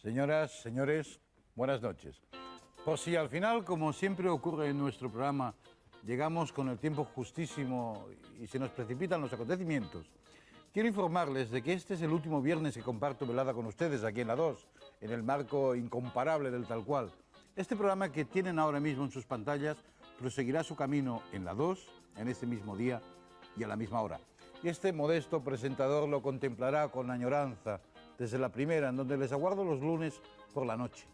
Señoras, señores, buenas noches. Por si al final, como siempre ocurre en nuestro programa, llegamos con el tiempo justísimo y se nos precipitan los acontecimientos, quiero informarles de que este es el último viernes que comparto velada con ustedes aquí en la 2, en el marco incomparable del Tal Cual. Este programa que tienen ahora mismo en sus pantallas proseguirá su camino en la 2, en este mismo día y a la misma hora. Y este modesto presentador lo contemplará con añoranza desde la primera, en donde les aguardo los lunes por la noche.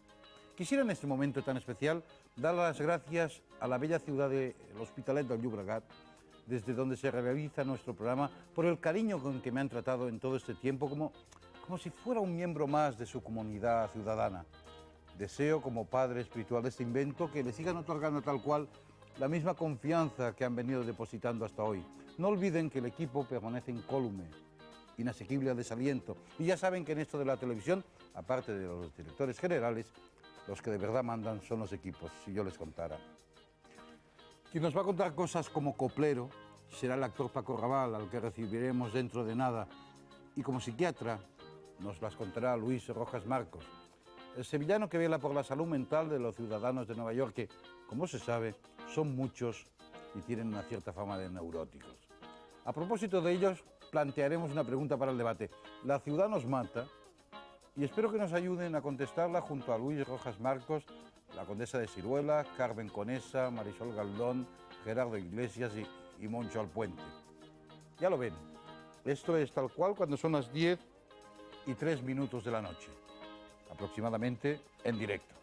Quisiera en este momento tan especial dar las gracias a la bella ciudad de l'Hospitalet del Llobregat, desde donde se realiza nuestro programa, por el cariño con que me han tratado en todo este tiempo, como si fuera un miembro más de su comunidad ciudadana. Deseo, como padre espiritual de este invento, que le sigan otorgando tal cual la misma confianza que han venido depositando hasta hoy. No olviden que el equipo permanece incólume, inasequible al desaliento. Y ya saben que en esto de la televisión, aparte de los directores generales, los que de verdad mandan son los equipos, si yo les contara. Quien nos va a contar cosas como coplero será el actor Paco Raval, al que recibiremos dentro de nada. Y como psiquiatra nos las contará Luis Rojas Marcos, el sevillano que vela por la salud mental de los ciudadanos de Nueva York, que, como se sabe, son muchos y tienen una cierta fama de neuróticos. A propósito de ellos, plantearemos una pregunta para el debate. ¿La ciudad nos mata? Y espero que nos ayuden a contestarla junto a Luis Rojas Marcos, la condesa de Siruela, Carmen Conesa, Marisol Galdón, Gerardo Iglesias y Moncho Alpuente. Ya lo ven, esto es Tal Cual cuando son las 10:03 de la noche, aproximadamente en directo.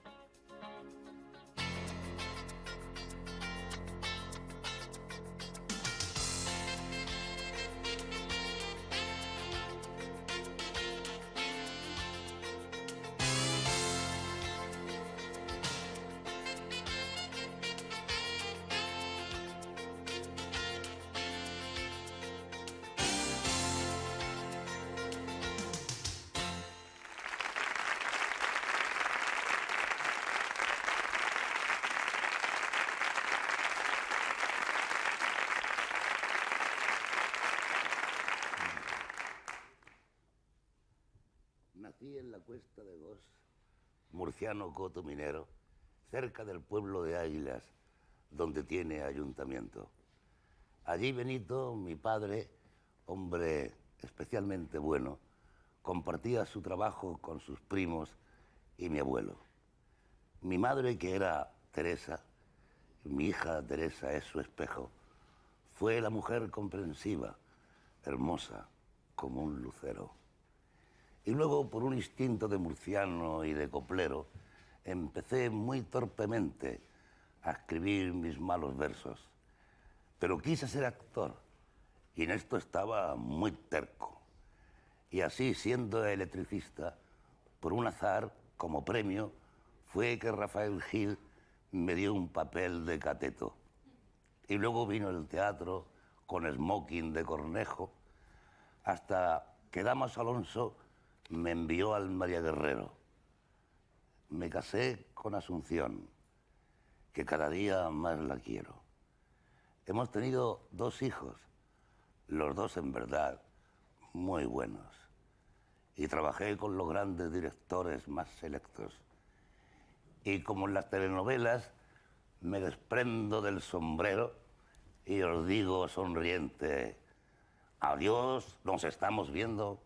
Nací en la Cuesta de Gos, murciano coto minero, cerca del pueblo de Águilas, donde tiene ayuntamiento. Allí Benito, mi padre, hombre especialmente bueno, compartía su trabajo con sus primos y mi abuelo. Mi madre, que era Teresa, mi hija Teresa es su espejo, fue la mujer comprensiva, hermosa como un lucero. Y luego, por un instinto de murciano y de coplero, empecé muy torpemente a escribir mis malos versos. Pero quise ser actor, y en esto estaba muy terco. Y así, siendo electricista, por un azar, como premio, fue que Rafael Gil me dio un papel de cateto. Y luego vino el teatro con smoking de Cornejo, hasta que Damas Alonso me envió al María Guerrero. Me casé con Asunción, que cada día más la quiero. Hemos tenido 2 hijos, los 2 en verdad muy buenos. Y trabajé con los grandes directores más selectos. Y como en las telenovelas, me desprendo del sombrero y os digo sonriente, adiós, nos estamos viendo.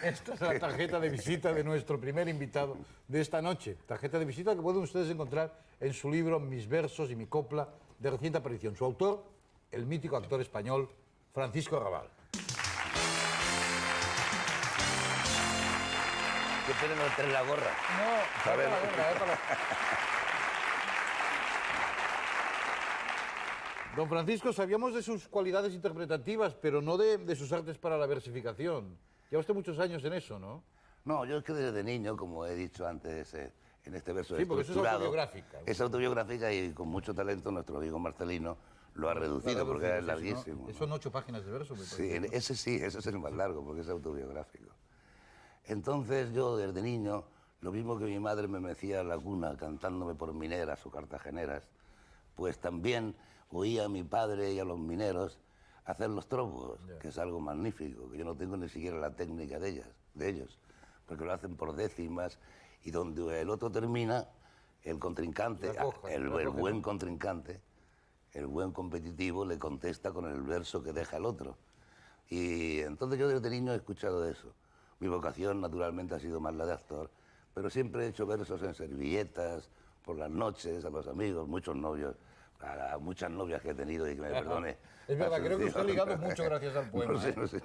Esta es la tarjeta de visita de nuestro primer invitado de esta noche. Tarjeta de visita que pueden ustedes encontrar en su libro Mis versos y mi copla, de reciente aparición. Su autor, el mítico actor español Francisco Raval. Qué pena no tener la gorra. No, A ver. la gorra, Don Francisco, sabíamos de sus cualidades interpretativas, pero no de sus artes para la versificación. Lleva usted muchos años en eso, ¿no? No, yo es que desde niño, como he dicho antes en este verso Sí, porque eso es estructurado, autobiográfica. es autobiográfica y con mucho talento nuestro amigo Marcelino lo ha reducido porque es larguísimo. Son 8 páginas de verso, me parece. Sí, ese es el más largo porque es autobiográfico. Entonces yo desde niño, lo mismo que mi madre me mecía en la cuna cantándome por mineras o cartageneras, pues también oía a mi padre y a los mineros hacer los tropos, que es algo magnífico, que yo no tengo ni siquiera la técnica de ellos. porque lo hacen por décimas, y donde el otro termina, el contrincante, el buen contrincante, el buen competitivo, le contesta con el verso que deja el otro. Y entonces yo desde niño he escuchado eso. Mi vocación naturalmente ha sido más la de actor, pero siempre he hecho versos en servilletas, por las noches, a los amigos, muchos novios, a muchas novias que he tenido, y que me perdone. Es verdad, creo que usted ha ligado mucho gracias al poema. No sé,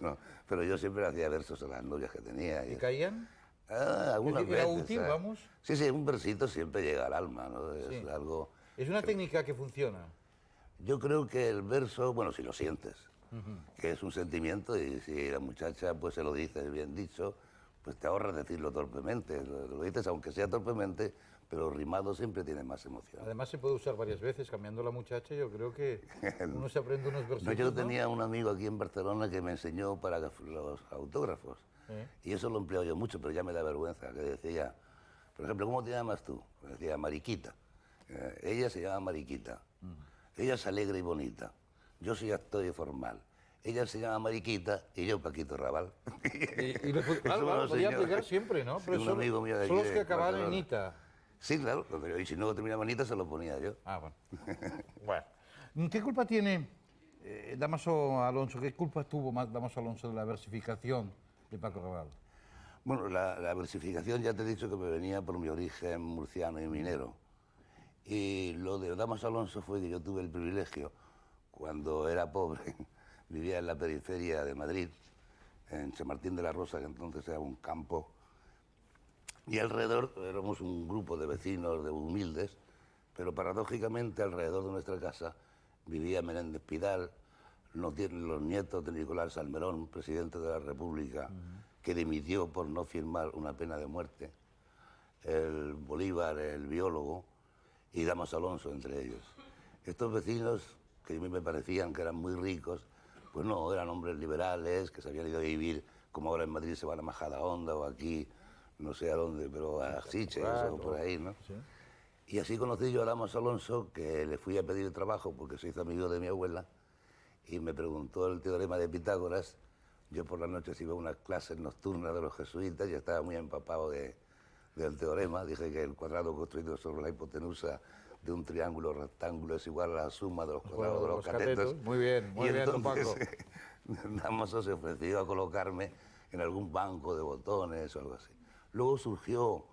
pero yo siempre hacía versos a las novias que tenía. ¿Y caían? Algunas ¿Era veces. útil, vamos? Sí, un versito siempre llega al alma, ¿no? Es algo... Es una técnica que funciona. Yo creo que el verso, bueno, si lo sientes, que es un sentimiento, y si la muchacha pues se lo dices bien dicho, pues te ahorras decirlo torpemente. Lo dices aunque sea torpemente, pero rimado siempre tiene más emoción. Además se puede usar varias veces, cambiando la muchacha, yo creo que uno se aprende unos versos. No, yo tenía un amigo aquí en Barcelona que me enseñó para los autógrafos, y eso lo empleo yo mucho, pero ya me da vergüenza, que decía, por ejemplo, ¿cómo te llamas tú? Me decía Mariquita. Ella se llama Mariquita. Ella es alegre y bonita. Yo soy actor y formal. Ella se llama Mariquita y yo Paquito Raval. Claro, podía aplicar siempre, ¿no? Pero un amigo mío de aquí son los que de acaban en Barcelona. Ita. Sí, claro, y si no terminaba Anita se lo ponía yo. Ah, bueno. Bueno. ¿Qué culpa tiene Dámaso Alonso? ¿Qué culpa tuvo Dámaso Alonso de la versificación de Paco Raval? Bueno, la versificación ya te he dicho que me venía por mi origen murciano y minero. Y lo de Dámaso Alonso fue que yo tuve el privilegio, cuando era pobre, vivía en la periferia de Madrid, en San Martín de la Rosa, que entonces era un campo, y alrededor éramos un grupo de vecinos, de humildes, pero paradójicamente alrededor de nuestra casa vivía Menéndez Pidal, los nietos de Nicolás Salmerón, presidente de la República, que dimitió por no firmar una pena de muerte, el Bolívar, el biólogo, y Dámaso Alonso entre ellos. Estos vecinos, que a mí me parecían que eran muy ricos, pues no, eran hombres liberales, que se habían ido a vivir, como ahora en Madrid se van a Majadahonda o aquí, no sé a dónde, pero a Sitges o por ahí, ¿no? Sí. Y así conocí yo a Dámaso Alonso, que le fui a pedir trabajo porque se hizo amigo de mi abuela, y me preguntó el teorema de Pitágoras. Yo por las noches iba a unas clases nocturnas de los jesuitas y estaba muy empapado del teorema. Dije que el cuadrado construido sobre la hipotenusa de un triángulo rectángulo es igual a la suma de los cuadrados de los catetos. Muy bien, don Paco. Dámaso se ofreció a colocarme en algún banco de botones o algo así. Luego surgió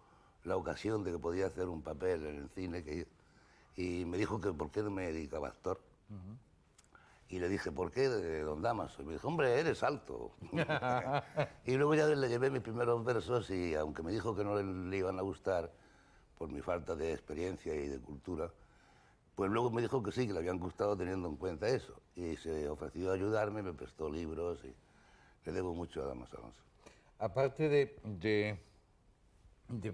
la ocasión de que podía hacer un papel en el cine y me dijo que por qué no me dedicaba a actor. Y le dije, ¿por qué, don Dámaso? Y me dijo, hombre, eres alto. Y luego ya le llevé mis primeros versos y aunque me dijo que no le iban a gustar por mi falta de experiencia y de cultura, pues luego me dijo que sí, que le habían gustado teniendo en cuenta eso. Y se ofreció a ayudarme, me prestó libros y le debo mucho a Dámaso Alonso. Aparte de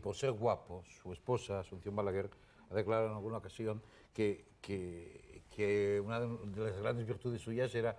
por ser guapo, su esposa, Asunción Balaguer, ha declarado en alguna ocasión que una de las grandes virtudes suyas era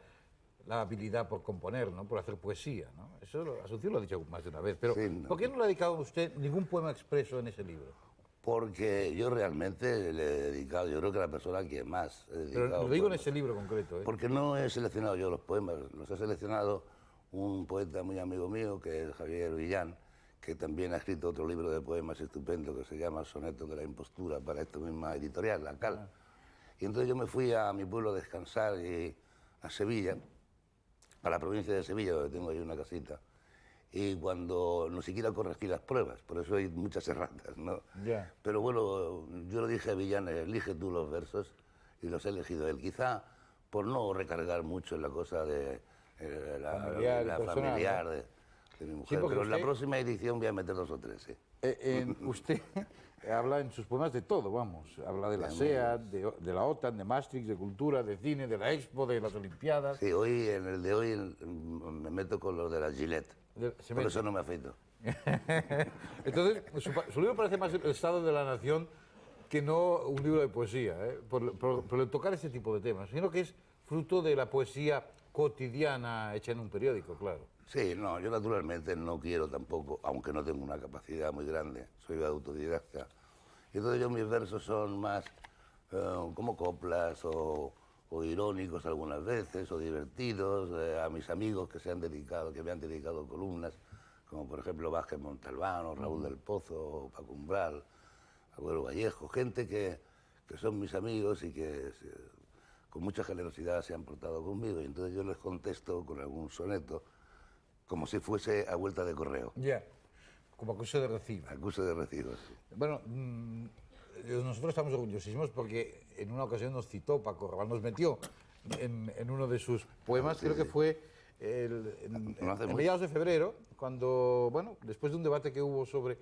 la habilidad por componer, ¿no? Por hacer poesía, ¿no? Eso Asunción lo ha dicho más de una vez, pero sí, no. ¿Por qué no le ha dedicado a usted ningún poema expreso en ese libro? Porque yo realmente le he dedicado, yo creo que la persona a quien más he dedicado. Pero lo digo en ese libro concreto, ¿eh? Porque no he seleccionado yo los poemas, los ha seleccionado un poeta muy amigo mío, que es Javier Villán, que también ha escrito otro libro de poemas estupendo que se llama Sonetos de la Impostura para esta misma editorial, La Cal. Y entonces yo me fui a mi pueblo a descansar a Sevilla, a la provincia de Sevilla, donde tengo ahí una casita, y cuando no siquiera corregí las pruebas, por eso hay muchas erratas, ¿no? Yeah. Pero bueno, yo le dije a Villán, elige tú los versos, y los he elegido él, quizá por no recargar mucho en la cosa de la familiar, ¿no? de mi mujer, sí, pero usted, en la próxima edición voy a meter 2 o 3, ¿sí? Usted habla en sus poemas de todo, vamos. Habla de la SEA, de la OTAN, de Maastricht, de cultura, de cine, de la Expo, de las Olimpiadas. Sí, hoy, en el de hoy me meto con lo de la Gillette. Por eso no me afeito. Entonces, su libro parece más el Estado de la Nación que no un libro de poesía, ¿eh? por tocar ese tipo de temas, sino que es fruto de la poesía cotidiana hecha en un periódico, claro. Sí, no, yo naturalmente no quiero tampoco, aunque no tengo una capacidad muy grande, soy autodidacta. Y entonces yo mis versos son más como coplas o irónicos algunas veces, o divertidos, a mis amigos que me han dedicado columnas, como por ejemplo Vázquez Montalbán, Raúl del Pozo, Paco Umbral, Agüero Vallejo, gente que son mis amigos y que con mucha generosidad se han portado conmigo, y entonces yo les contesto con algún soneto, como si fuese a vuelta de correo. Ya, como acuse de recibo. Acuse de recibo, sí. Bueno, nosotros estamos orgullosísimos porque en una ocasión nos citó Paco Rabanne, nos metió en uno de sus poemas, Sí, creo que sí. fue No hace en mucho. mediados de febrero, cuando, bueno, después de un debate que hubo sobre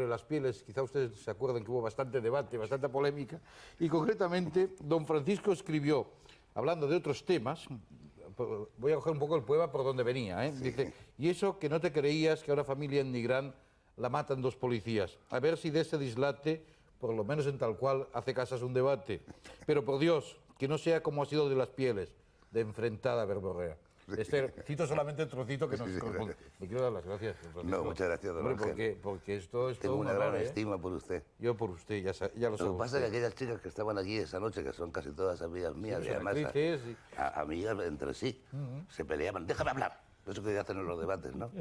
las pieles, quizá ustedes se acuerdan que hubo bastante debate, bastante polémica, y concretamente don Francisco escribió, hablando de otros temas, voy a coger un poco el poema por donde venía, ¿eh? Dice, y eso que no te creías que a una familia en Nigrán la matan dos policías, a ver si de ese dislate, por lo menos en tal cual, hace casas un debate, pero por Dios, que no sea como ha sido de las pieles, de enfrentada verborrea. Cito solamente el trocito que nos corresponde. Le quiero dar las gracias, don Francisco. No, muchas gracias, don Hombre, Ángel. porque esto es Tengo todo una un gran honor, ¿eh? estima por usted. Yo por usted, ya lo Lo sabe que pasa es usted. que aquellas chicas que estaban aquí esa noche, que son casi todas amigas mías, Sí, y son además actrices y- amigas entre sí, se peleaban. Déjame hablar. Eso que hacen en los debates, ¿no?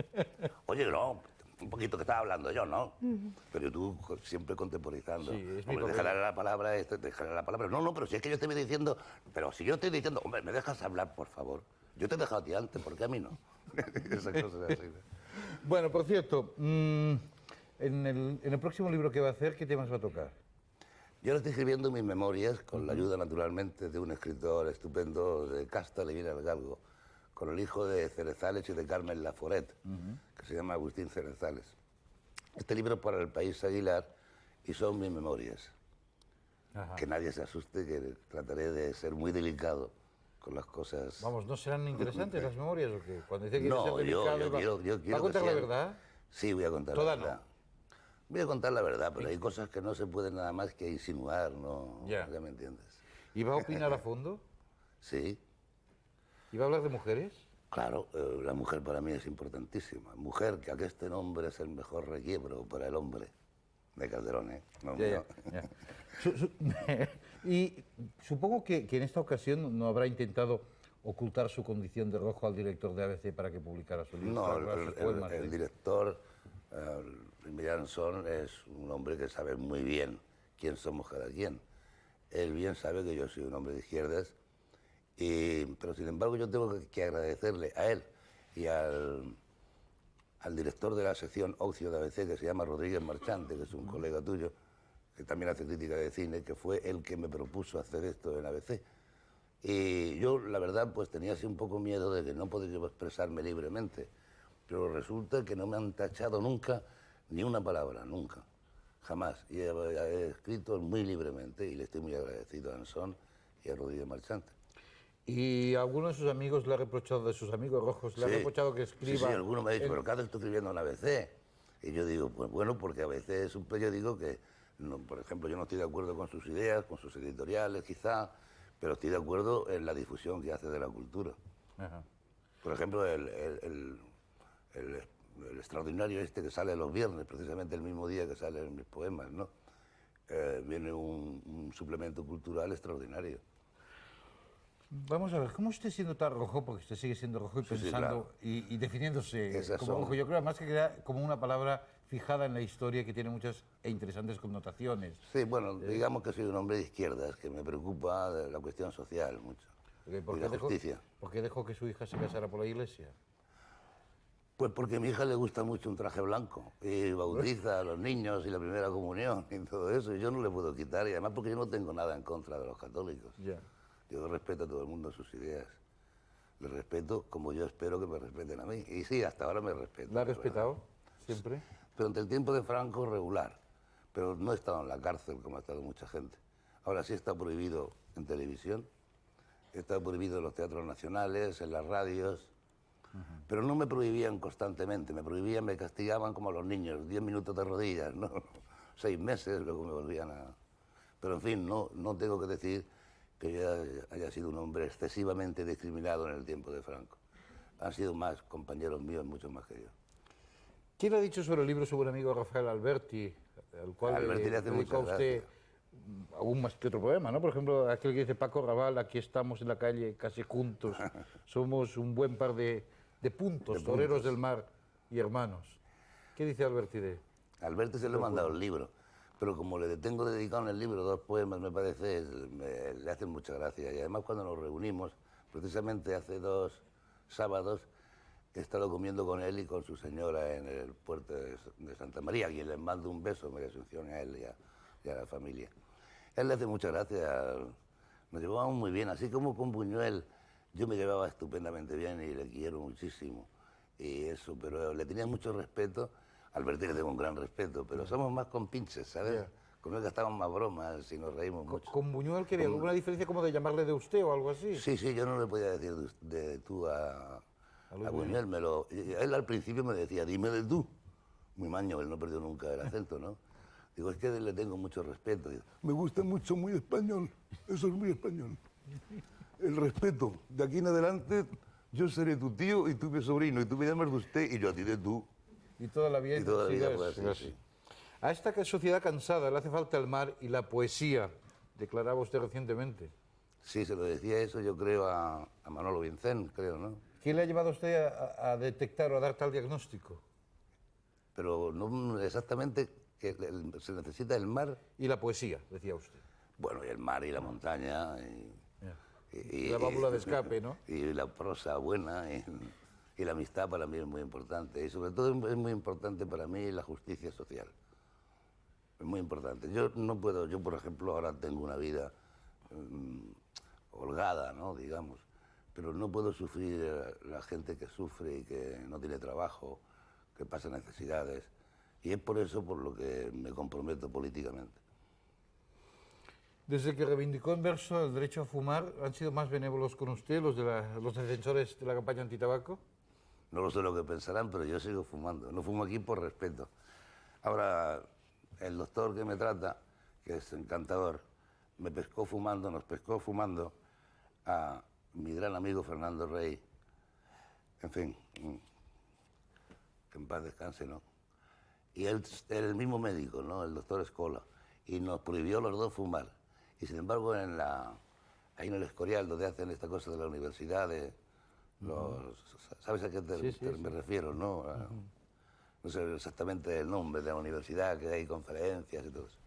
Oye, no, un poquito que estaba hablando yo, ¿no? Pero tú siempre contemporizando. Sí, es mi Hombre, papel. dejaré la palabra, dejaré la palabra. No, pero si es que yo estoy diciendo, pero si yo estoy diciendo, hombre, ¿me dejas hablar, por favor? Yo te he dejado a ti antes, ¿por qué a mí no? Esas cosas así, ¿no? Bueno, por cierto, en el próximo libro que va a hacer, ¿qué temas va a tocar? Yo ahora estoy escribiendo mis memorias con la ayuda, naturalmente, de un escritor estupendo de Casta Levina el Galgo, con el hijo de Cerezales y de Carmen Laforet, que se llama Agustín Cerezales. Este libro es para el País Aguilar y son mis memorias. Ajá. Que nadie se asuste, que trataré de ser muy delicado con las cosas. Vamos, ¿no serán interesantes las memorias o qué? Cuando dice que No, ser delicado, yo quiero ¿va a contar que la sean- verdad? Sí, voy a contar Toda la verdad. Voy a contar la verdad, pero hay cosas que no se pueden nada más que insinuar, ¿no? Ya. ¿Ya me entiendes? ¿Y va a opinar a fondo? Sí, ¿Y va a hablar de mujeres? claro, la mujer para mí es importantísima. Mujer, que aqueste nombre es el mejor requiebro para el hombre. De Calderón, ¿eh? No, Ya, no. ya, ya. Y supongo que en esta ocasión no habrá intentado ocultar su condición de rojo al director de ABC para que publicara su libro. No, para sus poemas, el ¿sí? director, Millán Son, es un hombre que sabe muy bien quién somos cada quien. Él bien sabe que yo soy un hombre de izquierdas, pero sin embargo yo tengo que agradecerle a él y al director de la sección Ocio de ABC, que se llama Rodríguez Marchante, que es un colega tuyo, que también hace crítica de cine, que fue el que me propuso hacer esto en ABC. Y yo, la verdad, pues tenía así un poco miedo de que no podría expresarme libremente, pero resulta que no me han tachado nunca ni una palabra, nunca, jamás. Y he escrito muy libremente y le estoy muy agradecido a Ansón y a Rodríguez Marchante. ¿Y alguno de sus amigos le ha reprochado, de sus amigos rojos, le ha reprochado que escriba? Sí, alguno me ha dicho, pero ¿qué haces tú escribiendo en ABC? Y yo digo, pues bueno, porque ABC es un periódico que, no, por ejemplo, yo no estoy de acuerdo con sus ideas, con sus editoriales quizá, pero estoy de acuerdo en la difusión que hace de la cultura. Ajá. Por ejemplo, el extraordinario este que sale los viernes, precisamente el mismo día que salen mis poemas, ¿no? Viene un suplemento cultural extraordinario. Vamos a ver, ¿cómo usted siendo tan rojo, porque usted sigue siendo rojo y Sí, sí, pensando claro. y definiéndose Esas como son- rojo? Yo creo además que queda como una palabra fijada en la historia que tiene muchas e interesantes connotaciones. Sí, bueno, digamos que soy un hombre de izquierdas, que me preocupa de la cuestión social mucho. ¿Por Y qué la justicia. ¿Por qué dejó que su hija se casara por la iglesia? Pues porque a mi hija le gusta mucho un traje blanco y bautiza a los niños y la primera comunión y todo eso, y yo no le puedo quitar, y además porque yo no tengo nada en contra de los católicos. Ya. Yo respeto a todo el mundo sus ideas. Les respeto como yo espero que me respeten a mí. Y sí, hasta ahora me respeto. ¿La ha la verdad. respetado siempre? Durante el tiempo de Franco, regular. Pero no he estado en la cárcel como ha estado mucha gente. Ahora sí está prohibido en televisión, está prohibido en los teatros nacionales, en las radios. Pero no me prohibían constantemente, me castigaban como a los niños, 10 minutos de rodillas, ¿no? 6 meses, luego me volvían a... Pero en fin, no tengo que decir que yo haya sido un hombre excesivamente discriminado en el tiempo de Franco. Han sido más compañeros míos, mucho más que yo. ¿Quién ha dicho sobre el libro su buen amigo Rafael Alberti, al cual Alberti le hace dedicó a muchas usted algún más que otro poema, ¿no? Por ejemplo, aquel que dice Paco Raval, aquí estamos en la calle casi juntos, somos un buen par de puntos, toreros del mar y hermanos. ¿Qué dice Alberti de...? Alberti se le he mandado el libro, pero como le tengo dedicado en el libro 2 poemas, me parece, le hacen mucha gracia. Y además cuando nos reunimos, precisamente hace 2 sábados, he estado comiendo con él y con su señora en el puerto de Santa María, a quien les mando un beso, María Asunción, a él y a la familia. Él le hace mucha gracia, nos llevábamos muy bien, así como con Buñuel yo me llevaba estupendamente bien y le quiero muchísimo. Y eso, pero le tenía mucho respeto. Alberti le tengo un gran respeto, pero somos más compinches, ¿sabes? Yeah. Con él gastamos más bromas y nos reímos mucho. ¿Con Buñuel quería alguna diferencia como de llamarle de usted o algo así? Sí, sí, yo no le podía decir de tú a Buñuel. Él al principio me decía, dime de tú. Muy maño, él no perdió nunca el acento, ¿no? Digo, es que le tengo mucho respeto. Digo, me gusta mucho, muy español. Eso es muy español. El respeto. De aquí en adelante, yo seré tu tío y tú mi sobrino. Y tú me llamas de usted y yo a ti de tú. Y toda la vida... Y toda la vida fue así, sí. A esta sociedad cansada le hace falta el mar y la poesía, declaraba usted recientemente. Sí, se lo decía eso yo creo a Manolo Vicent, creo, ¿no? ¿Qué le ha llevado a usted a detectar o a dar tal diagnóstico? Pero no exactamente que se necesita el mar. Y la poesía, decía usted. Bueno, y el mar y la montaña. Y la válvula de escape, ¿no? Y la prosa buena. Y la amistad para mí es muy importante. Y sobre todo es muy importante para mí la justicia social. Es muy importante. Yo no puedo, yo por ejemplo ahora tengo una vida holgada, ¿no? Digamos. Pero no puedo sufrir la gente que sufre y que no tiene trabajo, que pasa necesidades. Y es por eso por lo que me comprometo políticamente. Desde que reivindicó en verso el derecho a fumar, ¿han sido más benévolos con usted los defensores de la campaña antitabaco? No lo sé lo que pensarán, pero yo sigo fumando. No fumo aquí por respeto. Ahora, el doctor que me trata, que es encantador, nos pescó fumando a mi gran amigo Fernando Rey. En fin, que en paz descanse, ¿no? Y él era el mismo médico, ¿no? El doctor Escola. Y nos prohibió los dos fumar. Y sin embargo, ahí en el Escorial, donde hacen esta cosa de la universidad, ¿sabes a qué me refiero, no? No sé exactamente el nombre de la universidad, que hay conferencias y todo eso.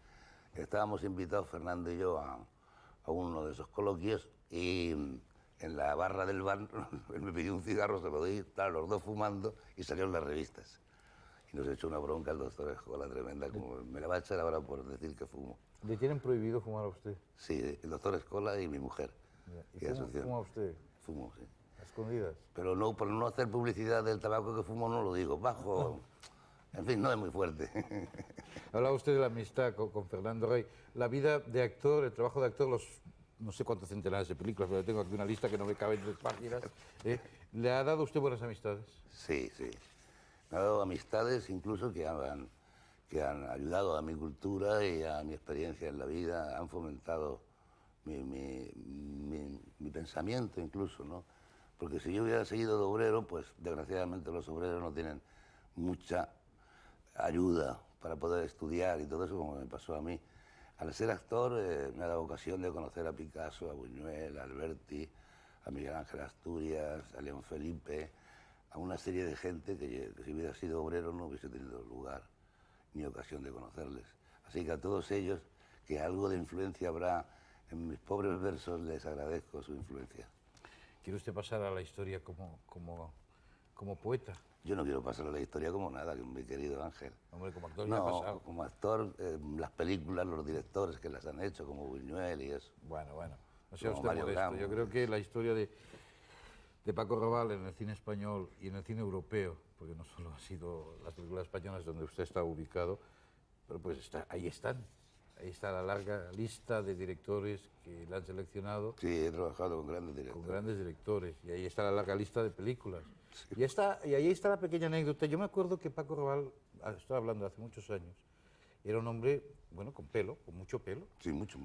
Estábamos invitados, Fernando y yo, a uno de esos coloquios y en la barra del bar él me pidió un cigarro, se lo di, estaban los dos fumando y salieron las revistas. Y nos echó una bronca el doctor Escola tremenda, como me la va a echar ahora por decir que fumo. ¿Le tienen prohibido fumar a usted? Sí, el doctor Escola y mi mujer. ¿Y fuma usted? Fumo, sí. ¿A escondidas? Pero no, por no hacer publicidad del tabaco que fumo no lo digo, bajo... En fin, no es muy fuerte. Hablaba usted de la amistad con Fernando Rey. La vida de actor, el trabajo de actor, no sé cuántos centenares de películas, pero tengo aquí una lista que no me cabe en 3 páginas. ¿Le ha dado usted buenas amistades? Sí, sí. Me ha dado amistades incluso que han ayudado a mi cultura y a mi experiencia en la vida, han fomentado mi pensamiento incluso, ¿no? Porque si yo hubiera seguido de obrero, pues desgraciadamente los obreros no tienen mucha ayuda para poder estudiar y todo eso, como me pasó a mí. Al ser actor me ha dado ocasión de conocer a Picasso, a Buñuel, a Alberti, a Miguel Ángel Asturias, a León Felipe, a una serie de gente que si hubiera sido obrero no hubiese tenido lugar ni ocasión de conocerles. Así que a todos ellos, que algo de influencia habrá en mis pobres versos, les agradezco su influencia. ¿Quiere usted pasar a la historia como poeta? Yo no quiero pasar a la historia como nada, mi querido Ángel. Hombre, como actor no, ya ha pasado. Como actor, las películas, los directores que las han hecho, como Buñuel y eso. Bueno, no sea usted modesto. Yo creo que la historia de Paco Raval en el cine español y en el cine europeo, porque no solo han sido las películas españolas donde usted está ubicado, pero pues ahí están. Ahí está la larga lista de directores que la han seleccionado. Sí, he trabajado con grandes directores. Con grandes directores. Y ahí está la larga lista de películas. Sí. Y ahí está la pequeña anécdota. Yo me acuerdo que Paco Raval, estaba hablando hace muchos años, era un hombre, bueno, con pelo, con mucho pelo. Sí, mucho.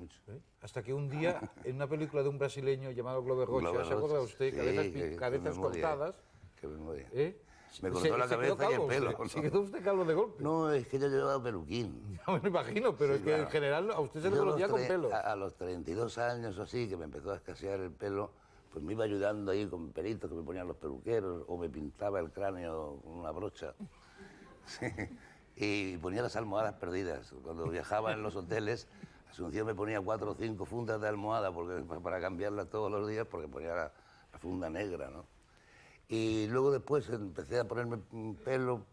Hasta que un día, en una película de un brasileño llamado Glover Rocha, ¿se acuerda usted? Sí, cabezas cortadas. Qué memoria. Me cortó la cabeza y el pelo. ¿Se quedó usted calvo de golpe? No, es que yo llevaba peluquín. No me lo imagino, pero sí, es que claro, en general a usted se le conocía con pelo. A los 32 años o así, que me empezó a escasear el pelo, pues me iba ayudando ahí con pelitos que me ponían los peluqueros, o me pintaba el cráneo con una brocha. Sí. Y ponía las almohadas perdidas. Cuando viajaba en los hoteles, Asunción me ponía 4 o 5 fundas de almohada para cambiarlas todos los días, porque ponía la funda negra, ¿no? Y luego después empecé a ponerme pelo,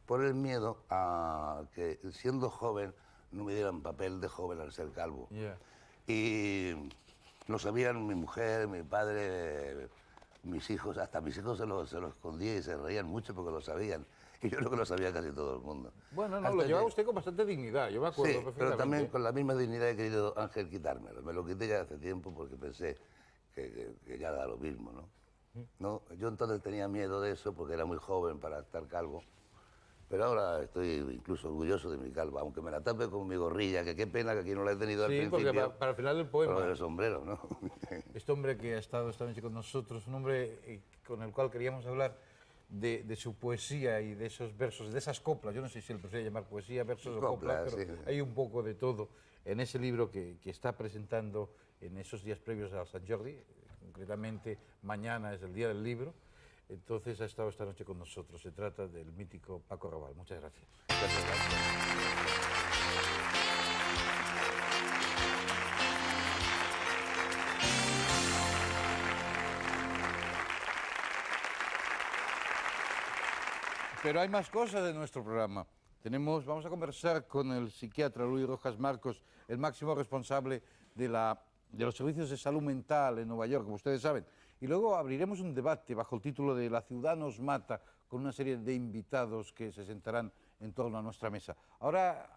por el miedo a que, siendo joven, no me dieran papel de joven al ser calvo. Yeah. Y lo sabían mi mujer, mi padre, mis hijos, hasta mis hijos se lo escondía y se reían mucho porque lo sabían. Y yo creo que lo sabía casi todo el mundo. Bueno, no, Hasta lo llevaba que- usted con bastante dignidad, yo me acuerdo Sí, perfectamente. pero también con la misma dignidad he querido Ángel quitármelo. Me lo quité ya hace tiempo porque pensé que ya da lo mismo, ¿no? ¿No? Yo entonces tenía miedo de eso porque era muy joven para estar calvo. Pero ahora estoy incluso orgulloso de mi calva, aunque me la tape con mi gorrilla, que qué pena que aquí no la he tenido al Sí, principio. porque para el final del Con poema, el sombrero, ¿no? este hombre que ha estado esta noche con nosotros, un hombre con el cual queríamos hablar de su poesía y de esos versos, de esas coplas, yo no sé si le prefiero llamar poesía, versos o coplas, Coplas, pero sí. hay un poco de todo en ese libro que está presentando en esos días previos a Sant Jordi, concretamente mañana es el día del libro, entonces ha estado esta noche con nosotros. Se trata del mítico Paco Raval. Muchas gracias. Muchas gracias. Pero hay más cosas de nuestro programa. Vamos a conversar con el psiquiatra Luis Rojas Marcos, el máximo responsable de los servicios de salud mental en Nueva York, como ustedes saben. Y luego abriremos un debate bajo el título de La ciudad nos mata, con una serie de invitados que se sentarán en torno a nuestra mesa. Ahora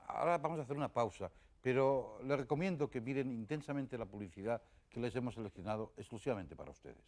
vamos a hacer una pausa, pero les recomiendo que miren intensamente la publicidad que les hemos seleccionado exclusivamente para ustedes.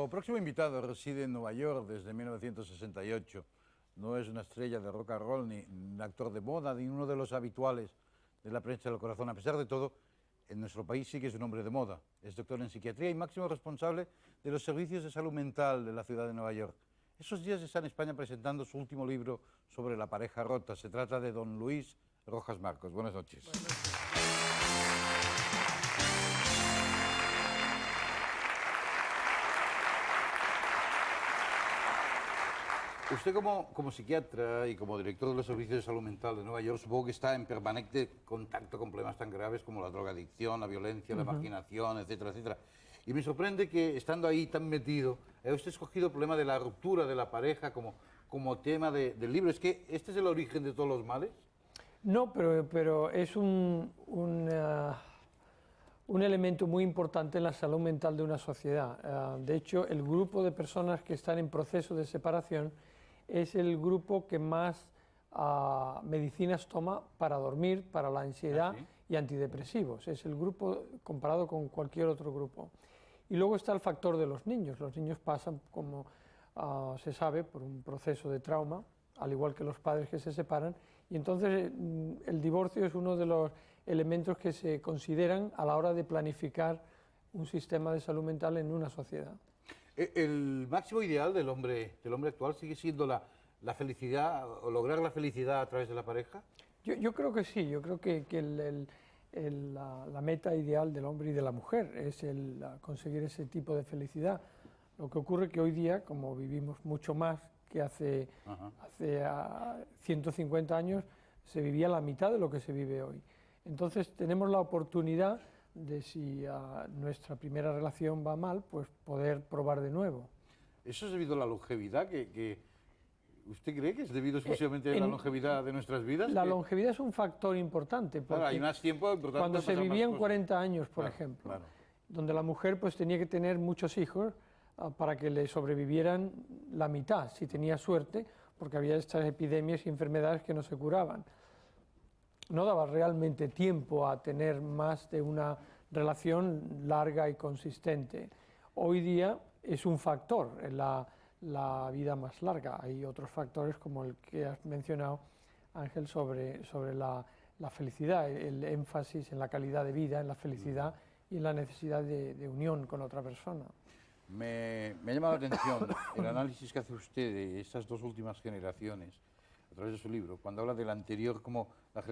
Nuestro próximo invitado reside en Nueva York desde 1968. No es una estrella de rock and roll, ni un actor de moda, ni uno de los habituales de la prensa del corazón. A pesar de todo, en nuestro país sí que es un hombre de moda. Es doctor en psiquiatría y máximo responsable de los servicios de salud mental de la ciudad de Nueva York. Esos días está en España presentando su último libro sobre la pareja rota. Se trata de don Luis Rojas Marcos. Buenas noches. Buenas noches. Usted como psiquiatra y como director de los servicios de salud mental de Nueva York, supongo que está en permanente contacto con problemas tan graves como la drogadicción, la violencia, la marginación, etcétera, etcétera. Y me sorprende que, estando ahí tan metido, haya usted escogido el problema de la ruptura de la pareja como tema del libro. ¿Es que este es el origen de todos los males? No, pero es un elemento muy importante en la salud mental de una sociedad. De hecho, el grupo de personas que están en proceso de separación es el grupo que más medicinas toma para dormir, para la ansiedad y antidepresivos. Es el grupo comparado con cualquier otro grupo. Y luego está el factor de los niños. Los niños pasan, como se sabe, por un proceso de trauma, al igual que los padres que se separan, y entonces el divorcio es uno de los elementos que se consideran a la hora de planificar un sistema de salud mental en una sociedad. ¿El máximo ideal del hombre actual sigue siendo la felicidad o lograr la felicidad a través de la pareja? Yo creo que sí, yo creo que la meta ideal del hombre y de la mujer es conseguir ese tipo de felicidad. Lo que ocurre es que hoy día, como vivimos mucho más que hace 150 años, se vivía la mitad de lo que se vive hoy. Entonces tenemos la oportunidad de, si nuestra primera relación va mal, pues poder probar de nuevo. ¿Eso es debido a la longevidad? ¿Usted cree que es debido exclusivamente a la longevidad de nuestras vidas? La longevidad es un factor importante. Claro, hay más tiempo. Cuando se vivían 40 años, por ejemplo, donde la mujer pues tenía que tener muchos hijos para que le sobrevivieran la mitad, si tenía suerte, porque había estas epidemias y enfermedades que no se curaban. No daba realmente tiempo a tener más de una relación larga y consistente. Hoy día es un factor en la vida más larga. Hay otros factores como el que has mencionado, Ángel, sobre la felicidad, el énfasis en la calidad de vida, en la felicidad y en la necesidad de unión con otra persona. Me ha llamado la atención el análisis que hace usted de estas dos últimas generaciones a través de su libro, cuando habla de la anterior como la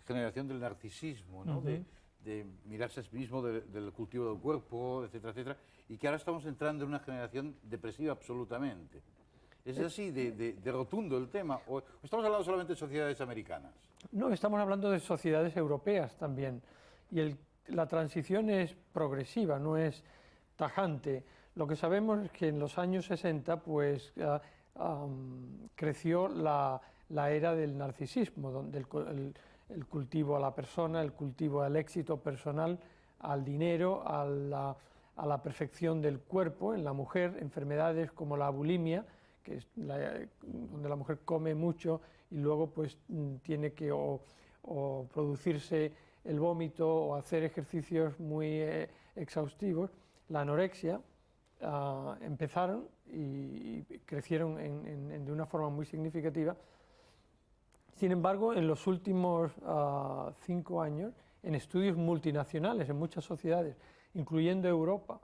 generación del narcisismo, ¿no? De mirarse a sí mismo, del cultivo del cuerpo, etcétera, etcétera, y que ahora estamos entrando en una generación depresiva absolutamente. ¿Es así de rotundo el tema? ¿O estamos hablando solamente de sociedades americanas? No, estamos hablando de sociedades europeas también. Y la transición es progresiva, no es tajante. Lo que sabemos es que en los años 60 pues, creció la era del narcisismo, donde el cultivo a la persona, el cultivo al éxito personal, al dinero, a la perfección del cuerpo en la mujer, enfermedades como la bulimia, que es donde la mujer come mucho y luego pues tiene que o producirse el vómito o hacer ejercicios muy exhaustivos. La anorexia empezaron y crecieron de una forma muy significativa. Sin embargo, en los últimos 5 años, en estudios multinacionales, en muchas sociedades, incluyendo Europa,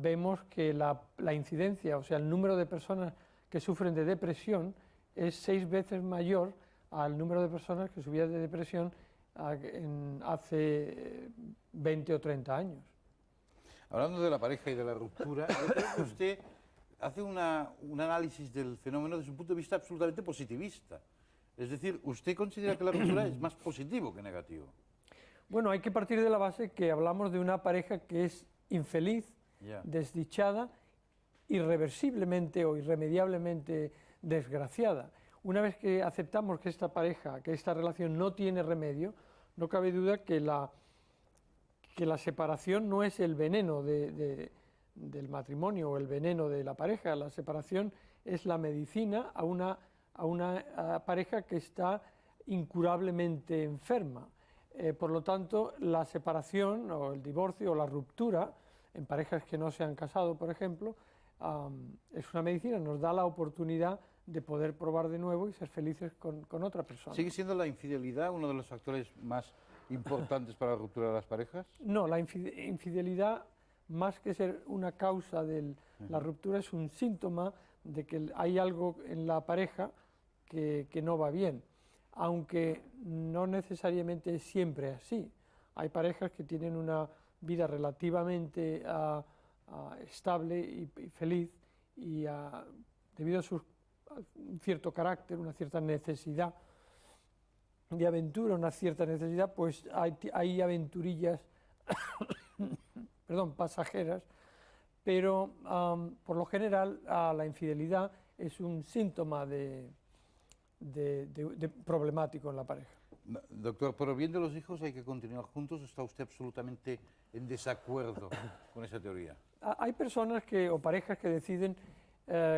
vemos que la incidencia, o sea, el número de personas que sufren de depresión es 6 veces mayor al número de personas que sufrían de depresión hace 20 o 30 años. Hablando de la pareja y de la ruptura, yo creo que usted hace un análisis del fenómeno desde un punto de vista absolutamente positivista. Es decir, ¿usted considera que la ruptura es más positivo que negativo? Bueno, hay que partir de la base que hablamos de una pareja que es infeliz, desdichada, irreversiblemente o irremediablemente desgraciada. Una vez que aceptamos que esta pareja, que esta relación no tiene remedio, no cabe duda que la separación no es el veneno del matrimonio o el veneno de la pareja. La separación es la medicina a una pareja que está incurablemente enferma. Por lo tanto, la separación o el divorcio o la ruptura en parejas que no se han casado, por ejemplo, es una medicina, nos da la oportunidad de poder probar de nuevo y ser felices con otra persona. ¿Sigue siendo la infidelidad uno de los factores más importantes para la ruptura de las parejas? No, la infidelidad, más que ser una causa de la ruptura, es un síntoma de que hay algo en la pareja que no va bien, aunque no necesariamente es siempre así. Hay parejas que tienen una vida relativamente estable y feliz y debido a un cierto carácter, una cierta necesidad de aventura, una cierta necesidad, pues hay aventurillas perdón, pasajeras, pero por lo general la infidelidad es un síntoma de problemático en la pareja. Doctor, pero viendo los hijos hay que continuar juntos, ¿o está usted absolutamente en desacuerdo con esa teoría? Hay personas o parejas que deciden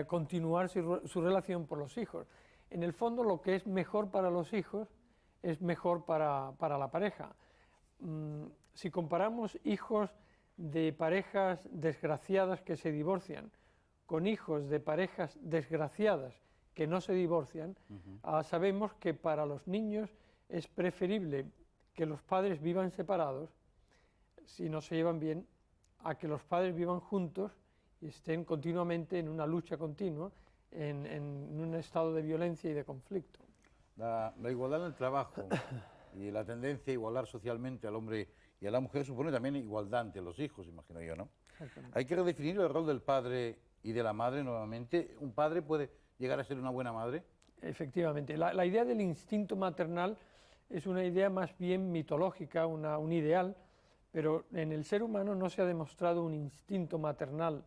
continuar su relación por los hijos. En el fondo, lo que es mejor para los hijos es mejor para la pareja. Si comparamos hijos de parejas desgraciadas que se divorcian con hijos de parejas desgraciadas que no se divorcian, sabemos que para los niños es preferible que los padres vivan separados, si no se llevan bien, a que los padres vivan juntos y estén continuamente en una lucha continua, en un estado de violencia y de conflicto. La igualdad en el trabajo y la tendencia a igualar socialmente al hombre y a la mujer supone también igualdad ante los hijos, imagino yo, ¿no? Hay que redefinir el rol del padre y de la madre nuevamente. ¿Un padre puede llegar a ser una buena madre? Efectivamente. La idea del instinto maternal es una idea más bien mitológica, un ideal, pero en el ser humano no se ha demostrado un instinto maternal.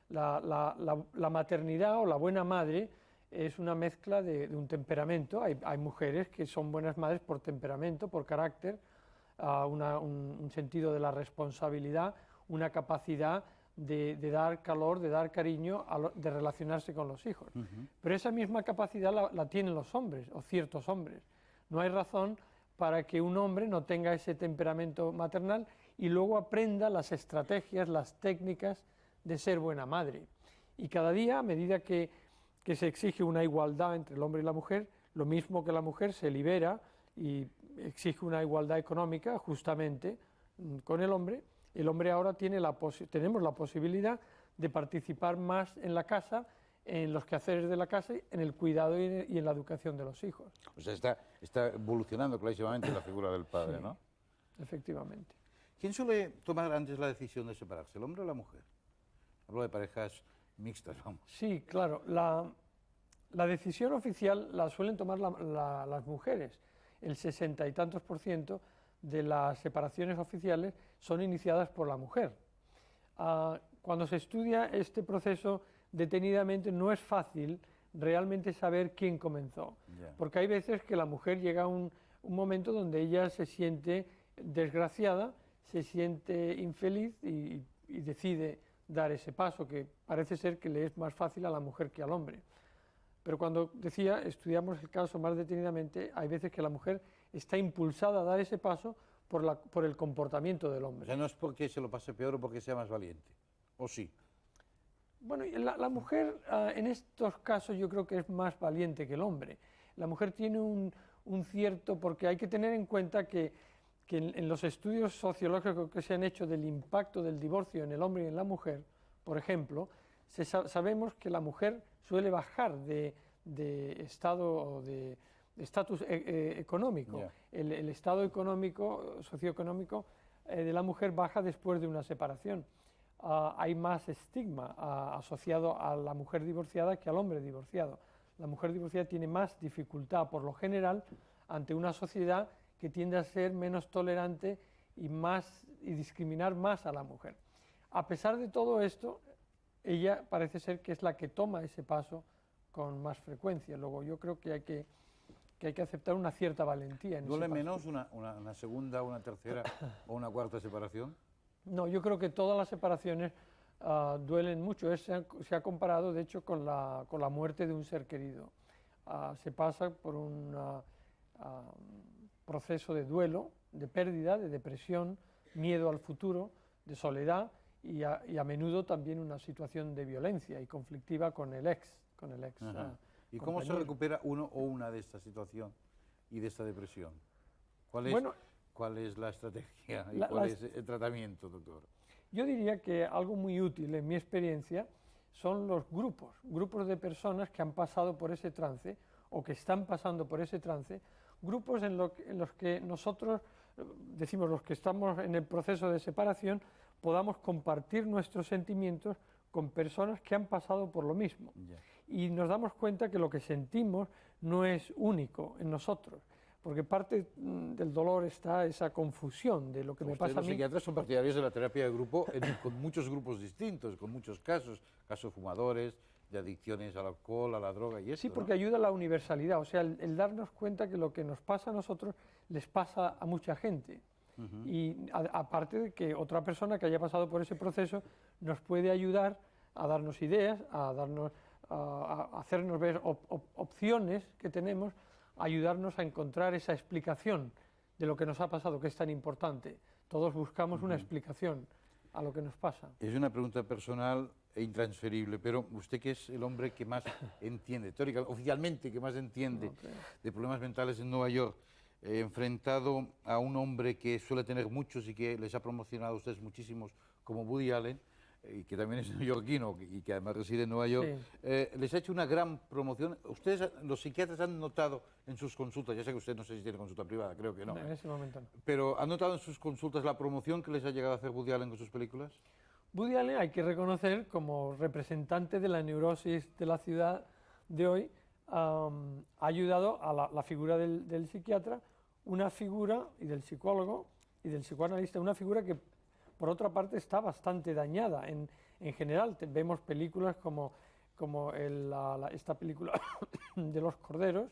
La maternidad o la buena madre es una mezcla de un temperamento. Hay mujeres que son buenas madres por temperamento, por carácter, un sentido de la responsabilidad, una capacidad de dar calor, de dar cariño, de relacionarse con los hijos. Pero esa misma capacidad la tienen los hombres, o ciertos hombres. No hay razón para que un hombre no tenga ese temperamento maternal y luego aprenda las estrategias, las técnicas de ser buena madre. Y cada día, a medida que se exige una igualdad entre el hombre y la mujer, lo mismo que la mujer se libera y exige una igualdad económica justamente con el hombre ahora tenemos la posibilidad de participar más en la casa, en los quehaceres de la casa, en el cuidado y en la educación de los hijos. O sea, está evolucionando clarísimamente la figura del padre, Sí, ¿no? Efectivamente. ¿Quién suele tomar antes la decisión de separarse, el hombre o la mujer? Hablo de parejas mixtas, vamos. Sí, claro. La decisión oficial la suelen tomar las mujeres. El 60 y tantos % de las separaciones oficiales son iniciadas por la mujer. Cuando se estudia este proceso detenidamente no es fácil realmente saber quién comenzó, porque hay veces que la mujer llega a un momento donde ella se siente desgraciada, se siente infeliz y decide dar ese paso, que parece ser que le es más fácil a la mujer que al hombre. Pero cuando estudiamos el caso más detenidamente, hay veces que la mujer está impulsada a dar ese paso por el comportamiento del hombre. O sea, no es porque se lo pase peor o porque sea más valiente, ¿o sí? Bueno, la mujer en estos casos yo creo que es más valiente que el hombre. La mujer tiene un cierto, porque hay que tener en cuenta que en los estudios sociológicos que se han hecho del impacto del divorcio en el hombre y en la mujer, por ejemplo, sabemos que la mujer suele bajar de estado de estatus económico. El estado económico, socioeconómico de la mujer baja después de una separación. Hay más estigma asociado a la mujer divorciada que al hombre divorciado. La mujer divorciada tiene más dificultad, por lo general, ante una sociedad que tiende a ser menos tolerante y discriminar más a la mujer. A pesar de todo esto, ella parece ser que es la que toma ese paso con más frecuencia. Luego yo creo que hay que aceptar una cierta valentía. ¿Duele menos una segunda, una tercera o una cuarta separación? No, yo creo que todas las separaciones duelen mucho. Se ha comparado, de hecho, con la muerte de un ser querido. Se pasa por un proceso de duelo, de pérdida, de depresión, miedo al futuro, de soledad, y a menudo también una situación de violencia y conflictiva con el ex. ¿Y cómo se recupera uno o una de esta situación y de esta depresión? ¿Cuál es la estrategia y cuál es el tratamiento, doctor? Yo diría que algo muy útil en mi experiencia son los grupos de personas que han pasado por ese trance o que están pasando por ese trance, grupos en los que nosotros, decimos los que estamos en el proceso de separación, podamos compartir nuestros sentimientos con personas que han pasado por lo mismo. Y nos damos cuenta que lo que sentimos no es único en nosotros, porque parte del dolor está esa confusión de lo que me pasa a mí. Los psiquiatras son partidarios de la terapia de grupo con muchos grupos distintos, con muchos casos fumadores, de adicciones al alcohol, a la droga y eso. Sí, porque ayuda a la universalidad, o sea, el darnos cuenta que lo que nos pasa a nosotros les pasa a mucha gente. Y aparte de que otra persona que haya pasado por ese proceso nos puede ayudar a darnos ideas, a hacernos ver opciones que tenemos, ayudarnos a encontrar esa explicación de lo que nos ha pasado, que es tan importante. Todos buscamos una explicación a lo que nos pasa. Es una pregunta personal e intransferible, pero usted, que es el hombre que más entiende, oficialmente que más entiende de problemas mentales en Nueva York, enfrentado a un hombre que suele tener muchos y que les ha promocionado a ustedes muchísimos, como Woody Allen, y que también es neoyorquino y que además reside en Nueva York, les ha hecho una gran promoción. Ustedes, los psiquiatras, han notado en sus consultas, ya sé que usted no sé si tiene consulta privada, creo que no. En ese momento no. Pero ¿han notado en sus consultas la promoción que les ha llegado a hacer Woody Allen con sus películas? Woody Allen, hay que reconocer, como representante de la neurosis de la ciudad de hoy, ha ayudado a la figura del psiquiatra, una figura, y del psicólogo y del psicoanalista, una figura que por otra parte está bastante dañada. En general vemos películas como esta película de los corderos,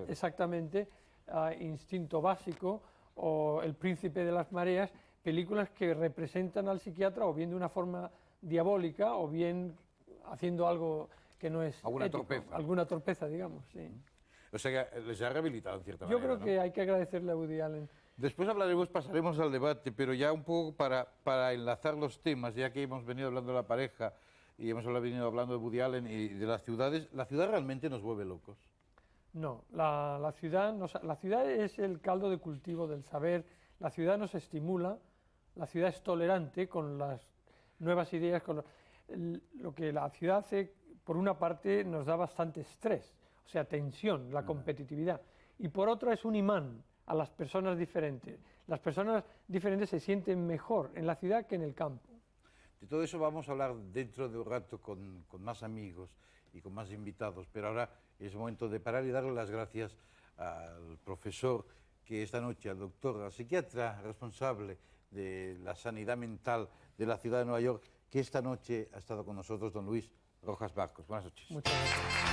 exactamente, Instinto Básico, o El Príncipe de las Mareas, películas que representan al psiquiatra o bien de una forma diabólica o bien haciendo algo que no es alguna torpeza, digamos, sí. O sea que les ha rehabilitado en cierta manera. Yo creo que hay que agradecerle a Woody Allen. Después pasaremos al debate, pero ya un poco para enlazar los temas, ya que hemos venido hablando de la pareja y hemos venido hablando de Woody Allen y de las ciudades, ¿la ciudad realmente nos vuelve locos? No, la ciudad es el caldo de cultivo del saber, la ciudad nos estimula, la ciudad es tolerante con las nuevas ideas, lo que la ciudad hace, por una parte, nos da bastante estrés, o sea, tensión, la competitividad, y por otra es un imán a las personas diferentes. Las personas diferentes se sienten mejor en la ciudad que en el campo. De todo eso vamos a hablar dentro de un rato con más amigos y con más invitados, pero ahora es momento de parar y darle las gracias al profesor que esta noche, al doctor, al psiquiatra responsable de la sanidad mental de la ciudad de Nueva York, que esta noche ha estado con nosotros, don Luis Rojas Barcos. Buenas noches. Muchas gracias.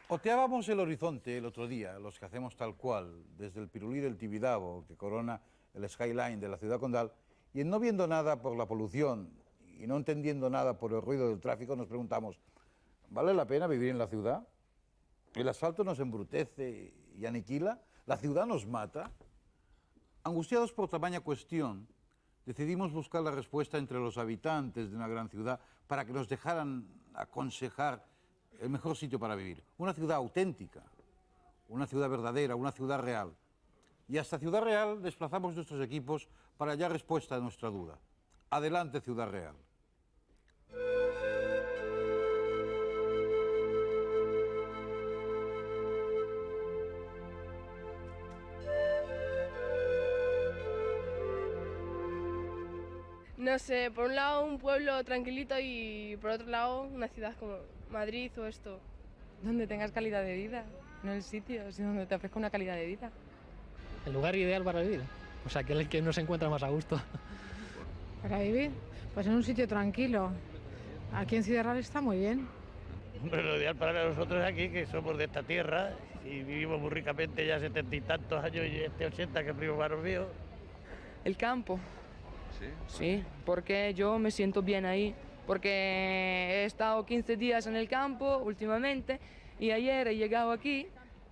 Oteábamos el horizonte el otro día, los que hacemos tal cual, desde el Pirulí del Tibidabo, que corona el skyline de la ciudad condal, y no viendo nada por la polución y no entendiendo nada por el ruido del tráfico, nos preguntamos, ¿vale la pena vivir en la ciudad? ¿El asfalto nos embrutece y aniquila? ¿La ciudad nos mata? Angustiados por tamaña cuestión, decidimos buscar la respuesta entre los habitantes de una gran ciudad para que nos dejaran aconsejar el mejor sitio para vivir. Una ciudad auténtica, una ciudad verdadera, una ciudad real. Y hasta Ciudad Real desplazamos nuestros equipos para hallar respuesta a nuestra duda. Adelante, Ciudad Real. No sé, por un lado un pueblo tranquilito y por otro lado una ciudad como Madrid o esto. Donde tengas calidad de vida, no el sitio, sino donde te ofrezca una calidad de vida. El lugar ideal para vivir, pues aquel que no se encuentra más a gusto. ¿Para vivir? Pues en un sitio tranquilo. Aquí en Ciudad Real está muy bien. Hombre, lo ideal para nosotros aquí, que somos de esta tierra y vivimos muy ricamente ya 70 y tantos años y 80 que es primo hermano mío. El campo. ¿Sí? Sí, porque yo me siento bien ahí, porque he estado 15 días en el campo últimamente Y ayer he llegado aquí,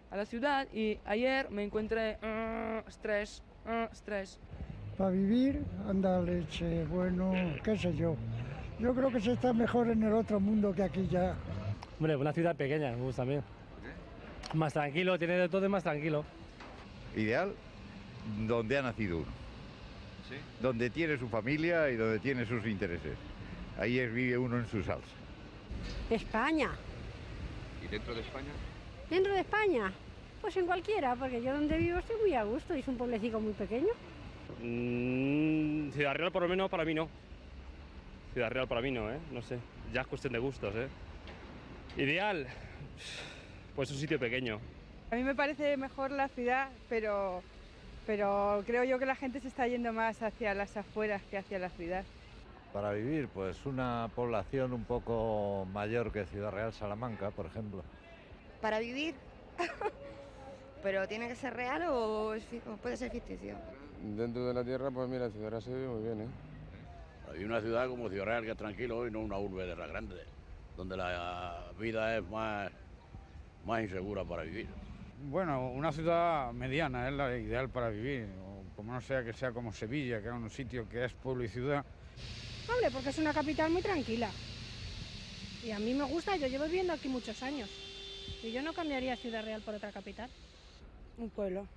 a la ciudad, y ayer me encontré estrés. Para vivir, anda leche, bueno, qué sé yo. Yo creo que se está mejor en el otro mundo que aquí ya. Hombre, una ciudad pequeña, me gusta a mí. Más tranquilo, tiene de todo y más tranquilo. Ideal, donde ha nacido uno. ¿Sí? Donde tiene su familia y donde tiene sus intereses. Ahí vive uno en su salsa. España. ¿Y dentro de España? ¿Dentro de España? Pues en cualquiera, porque yo donde vivo estoy muy a gusto y es un pueblecito muy pequeño. Ciudad Real por lo menos para mí no. Ciudad Real para mí no, no sé. Ya es cuestión de gustos, Ideal, pues un sitio pequeño. A mí me parece mejor la ciudad, pero creo yo que la gente se está yendo más hacia las afueras que hacia la ciudad. Para vivir, pues una población un poco mayor que Ciudad Real, Salamanca, por ejemplo. Para vivir, pero ¿tiene que ser real o puede ser ficticio? Dentro de la tierra, pues mira, Ciudad Real se vive muy bien, Hay una ciudad como Ciudad Real que es tranquilo y no una urbe de las grandes, donde la vida es más insegura para vivir. Bueno, una ciudad mediana es la ideal para vivir, o como no sea que sea como Sevilla, que es un sitio que es pueblo y ciudad. Hombre, porque es una capital muy tranquila. Y a mí me gusta, yo llevo viviendo aquí muchos años. Y yo no cambiaría Ciudad Real por otra capital. Un pueblo.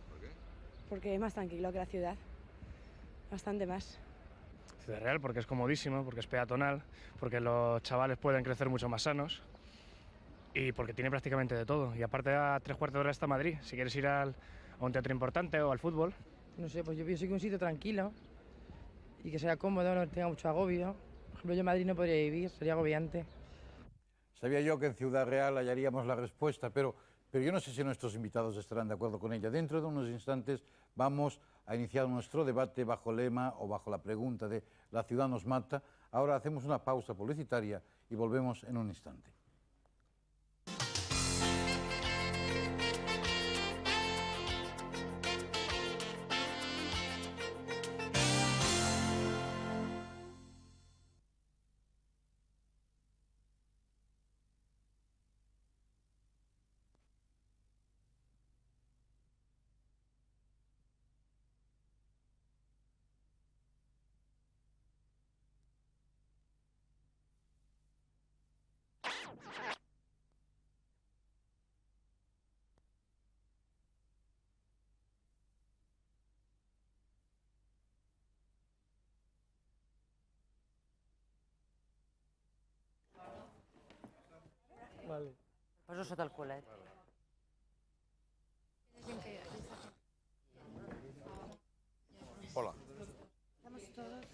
¿Por qué? Porque es más tranquilo que la ciudad. Bastante más. Ciudad Real porque es comodísimo, porque es peatonal, porque los chavales pueden crecer mucho más sanos y porque tiene prácticamente de todo. Y aparte a 3/4 de hora está Madrid, si quieres ir a un teatro importante o al fútbol. No sé, pues yo pienso que un sitio tranquilo y que sea cómodo, no tenga mucho agobio. Por ejemplo, yo en Madrid no podría vivir, sería agobiante. Sabía yo que en Ciudad Real hallaríamos la respuesta, pero yo no sé si nuestros invitados estarán de acuerdo con ella. Dentro de unos instantes vamos a iniciar nuestro debate bajo el lema o bajo la pregunta de «La ciudad nos mata». Ahora hacemos una pausa publicitaria y volvemos en un instante. Vale. Poso sota el culet. Hola. Estamos todos...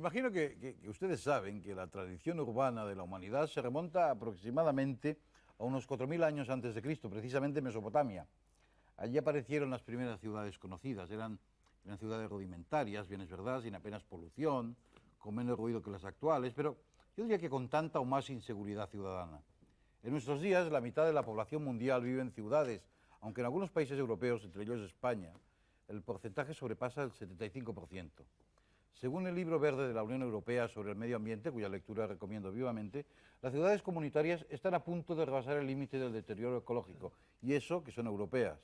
Imagino que ustedes saben que la tradición urbana de la humanidad se remonta aproximadamente a unos 4.000 años antes de Cristo, precisamente en Mesopotamia. Allí aparecieron las primeras ciudades conocidas. Eran ciudades rudimentarias, bien es verdad, sin apenas polución, con menos ruido que las actuales, pero yo diría que con tanta o más inseguridad ciudadana. En nuestros días, la mitad de la población mundial vive en ciudades, aunque en algunos países europeos, entre ellos España, el porcentaje sobrepasa el 75%. Según el libro verde de la Unión Europea sobre el medio ambiente, cuya lectura recomiendo vivamente, las ciudades comunitarias están a punto de rebasar el límite del deterioro ecológico, y eso que son europeas.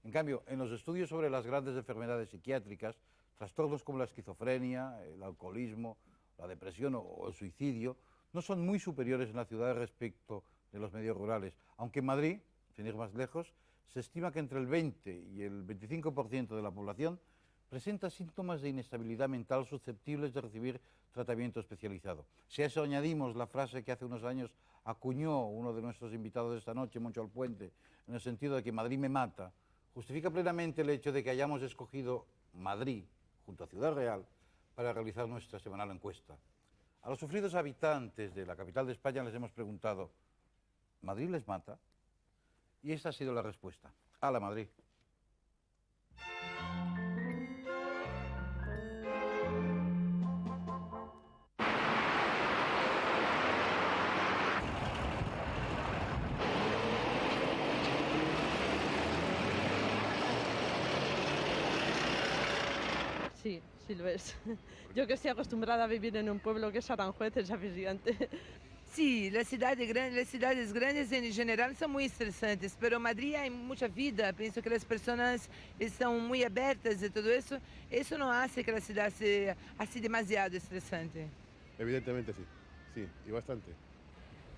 En cambio, en los estudios sobre las grandes enfermedades psiquiátricas, trastornos como la esquizofrenia, el alcoholismo, la depresión o el suicidio, no son muy superiores en las ciudades respecto de los medios rurales, aunque en Madrid, sin ir más lejos, se estima que entre el 20 y el 25% de la población presenta síntomas de inestabilidad mental susceptibles de recibir tratamiento especializado. Si a eso añadimos la frase que hace unos años acuñó uno de nuestros invitados de esta noche, Moncho Alpuente, en el sentido de que Madrid me mata, justifica plenamente el hecho de que hayamos escogido Madrid, junto a Ciudad Real, para realizar nuestra semanal encuesta. A los sufridos habitantes de la capital de España les hemos preguntado, ¿Madrid les mata? Y esta ha sido la respuesta. ¡Hala, Madrid! Sí, sí lo es. Yo que estoy acostumbrada a vivir en un pueblo que es Aranjuez, es aficionante. Sí, las ciudades grandes en general son muy estresantes, pero en Madrid hay mucha vida, pienso que las personas están muy abiertas y todo eso, eso no hace que la ciudad sea así demasiado estresante. Evidentemente sí, sí, y bastante.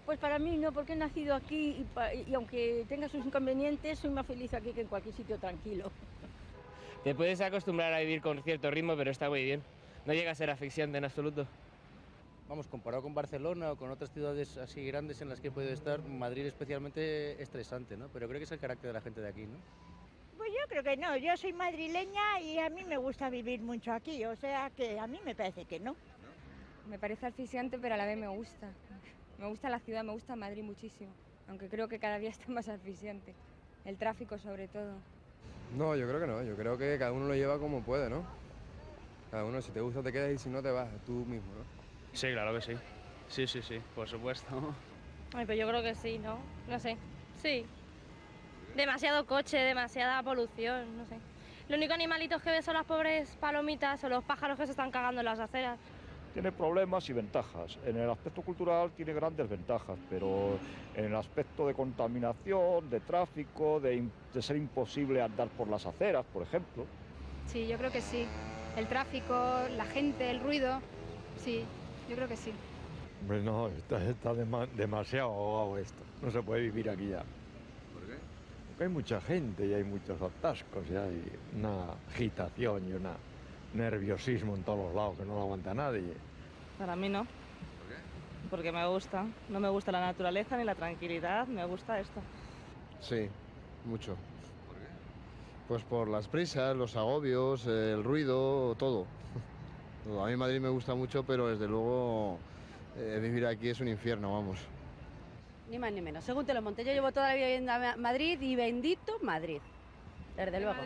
Pues para mí no, porque he nacido aquí y aunque tenga sus inconvenientes, soy más feliz aquí que en cualquier sitio tranquilo. Te puedes acostumbrar a vivir con cierto ritmo, pero está muy bien. No llega a ser asfixiante en absoluto. Vamos, comparado con Barcelona o con otras ciudades así grandes en las que puede estar, Madrid especialmente estresante, ¿no? Pero creo que es el carácter de la gente de aquí, ¿no? Pues yo creo que no, yo soy madrileña y a mí me gusta vivir mucho aquí, o sea que a mí me parece que no. Me parece asfixiante, pero a la vez me gusta. Me gusta la ciudad, me gusta Madrid muchísimo, aunque creo que cada día está más asfixiante. El tráfico sobre todo. No, yo creo que no, yo creo que cada uno lo lleva como puede, ¿no? Cada uno, si te gusta te quedas y si no te vas, tú mismo, ¿no? Sí, claro que sí. Sí, por supuesto. Ay, pues yo creo que sí, ¿no? No sé, sí. Demasiado coche, demasiada polución, no sé. Los únicos animalitos que ves son las pobres palomitas o los pájaros que se están cagando en las aceras. Tiene problemas y ventajas. En el aspecto cultural tiene grandes ventajas, pero en el aspecto de contaminación, de tráfico, de ser imposible andar por las aceras, por ejemplo. Sí, yo creo que sí. El tráfico, la gente, el ruido, sí, yo creo que sí. Hombre, no, está demasiado ahogado esto. No se puede vivir aquí ya. ¿Por qué? Porque hay mucha gente y hay muchos atascos y hay una agitación y un nerviosismo en todos los lados que no lo aguanta nadie. Para mí no. ¿Por qué? Porque me gusta. No me gusta la naturaleza ni la tranquilidad, me gusta esto. Sí, mucho. ¿Por qué? Pues por las prisas, los agobios, el ruido, todo. A mí Madrid me gusta mucho, pero desde luego vivir aquí es un infierno, vamos. Ni más ni menos. Según te lo monté, yo llevo toda la vida viviendo a Madrid y bendito Madrid. Desde luego.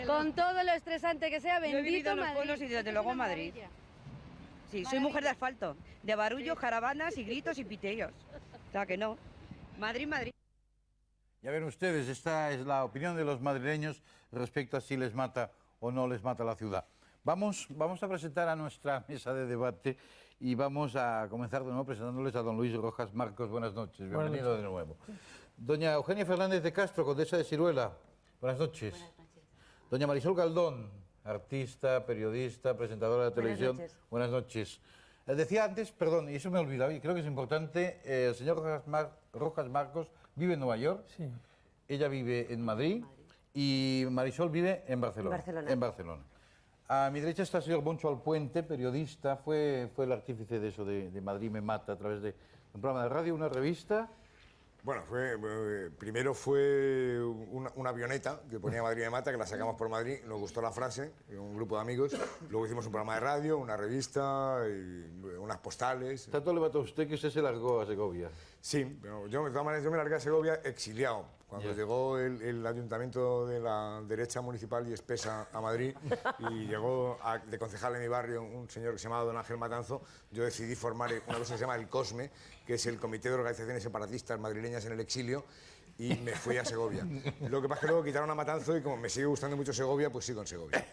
Con todo lo estresante que sea, bendito Yo he vivido en los Madrid. pueblos y desde luego Madrid. Sí, soy mujer de asfalto, de barullos, caravanas y gritos y piteos. O sea que no. Madrid, Madrid. Ya ven ustedes, esta es la opinión de los madrileños respecto a si les mata o no les mata la ciudad. Vamos a presentar a nuestra mesa de debate y vamos a comenzar de nuevo presentándoles a don Luis Rojas Marcos. Buenas noches, bienvenido de nuevo. Doña Eugenia Fernández de Castro, condesa de Siruela. Buenas noches. Buenas noches. Doña Marisol Galdón, artista, periodista, presentadora de televisión. Buenas noches. Decía antes, perdón, y eso me he olvidado, y creo que es importante, el señor Rojas Marcos vive en Nueva York, sí. Ella vive en Madrid y Marisol vive en Barcelona. En Barcelona. A mi derecha está el señor Moncho Alpuente, periodista, fue el artífice de eso, de Madrid me mata, a través de un programa de radio, una revista Bueno, primero fue una avioneta que ponía Madrid me mata, que la sacamos por Madrid, nos gustó la frase, un grupo de amigos, luego hicimos un programa de radio, una revista, y unas postales. Tanto le mató a usted que usted se largó a Segovia. Sí, pero yo de todas maneras me largué a Segovia exiliado. Cuando llegó el ayuntamiento de la derecha municipal y espesa a Madrid y llegó de concejal en mi barrio un señor que se llamaba don Ángel Matanzo, yo decidí formar una cosa que se llama el COSME, que es el Comité de Organizaciones Separatistas Madrileñas en el Exilio, y me fui a Segovia. Lo que pasa es que luego quitaron a Matanzo y como me sigue gustando mucho Segovia, pues sigo en Segovia.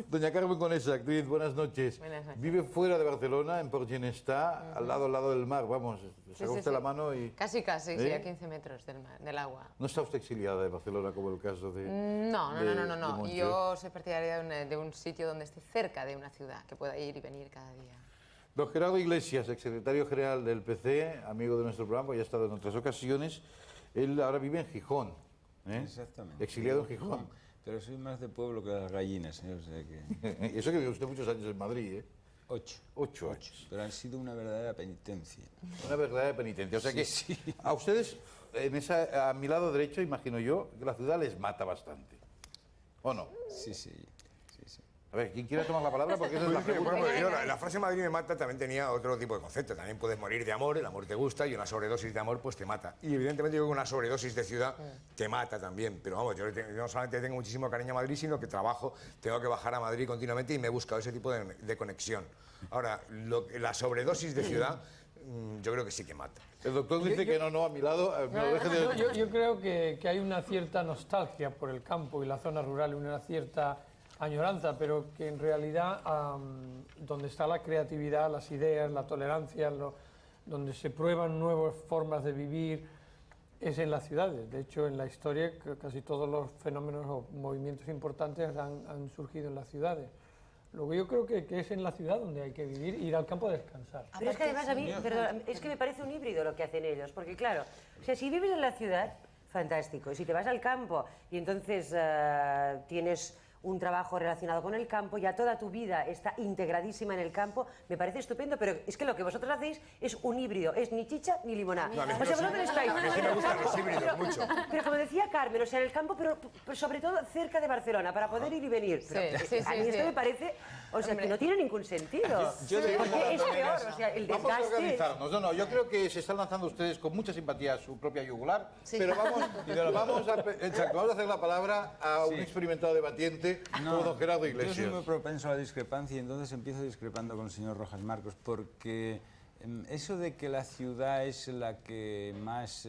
Doña Carmen Conesa, actriz, buenas noches. Buenas noches. Vive fuera de Barcelona, en Portgenestá, al lado del mar, vamos, se usted la mano y... Casi, sí, a 15 metros del agua. ¿No está usted exiliada de Barcelona como el caso de... No. Yo soy partidaria de un sitio donde esté cerca de una ciudad, que pueda ir y venir cada día. Don Gerardo Iglesias, exsecretario general del PC, amigo de nuestro programa, ya ha estado en otras ocasiones. Él ahora vive en Gijón, Exactamente. Exiliado en Gijón. Pero soy más de pueblo que las gallinas, o sea que... Y eso que vive usted muchos años en Madrid, ¿eh? 8 años. Pero han sido una verdadera penitencia. Una verdadera penitencia. O sea que a ustedes, a mi lado derecho, imagino yo, que la ciudad les mata bastante. ¿O no? Sí. A ver, ¿quién quiere tomar la palabra? Porque esa es la pregunta. La frase Madrid me mata también tenía otro tipo de concepto. También puedes morir de amor, el amor te gusta, y una sobredosis de amor pues te mata. Y evidentemente yo creo que una sobredosis de ciudad te mata también. Pero vamos, yo no solamente tengo muchísimo cariño a Madrid, sino que trabajo, tengo que bajar a Madrid continuamente y me he buscado ese tipo de conexión. Ahora, la sobredosis de ciudad yo creo que sí que mata. El doctor dice que no, a mi lado... Yo creo que hay una cierta nostalgia por el campo y la zona rural, una cierta añoranza, pero que en realidad donde está la creatividad, las ideas, la tolerancia, donde se prueban nuevas formas de vivir, es en las ciudades. De hecho, en la historia casi todos los fenómenos o movimientos importantes han surgido en las ciudades. Luego yo creo que es en la ciudad donde hay que vivir, ir al campo a descansar. Pero es que además a mí, perdón, es que me parece un híbrido lo que hacen ellos, porque claro, o sea, si vives en la ciudad, fantástico, y si te vas al campo y entonces tienes un trabajo relacionado con el campo, ya toda tu vida está integradísima en el campo, me parece estupendo, pero es que lo que vosotros hacéis es un híbrido, es ni chicha ni limonada. O sea, vosotros estáis... A mí sí me gustan los híbridos mucho. Pero como decía Carmen, o sea, en el campo, pero sobre todo cerca de Barcelona, para poder ir y venir. Pero, a mí esto me parece, o sea, que no tiene ningún sentido. Porque es peor, o sea, el desgaste... Vamos a organizarnos. No, yo creo que se están lanzando ustedes con mucha simpatía a su propia yugular, pero vamos a hacer la palabra a un experimentado debatiente como don Gerardo Iglesias. Yo soy muy propenso a la discrepancia y entonces empiezo discrepando con el señor Rojas Marcos, porque eso de que la ciudad es la que más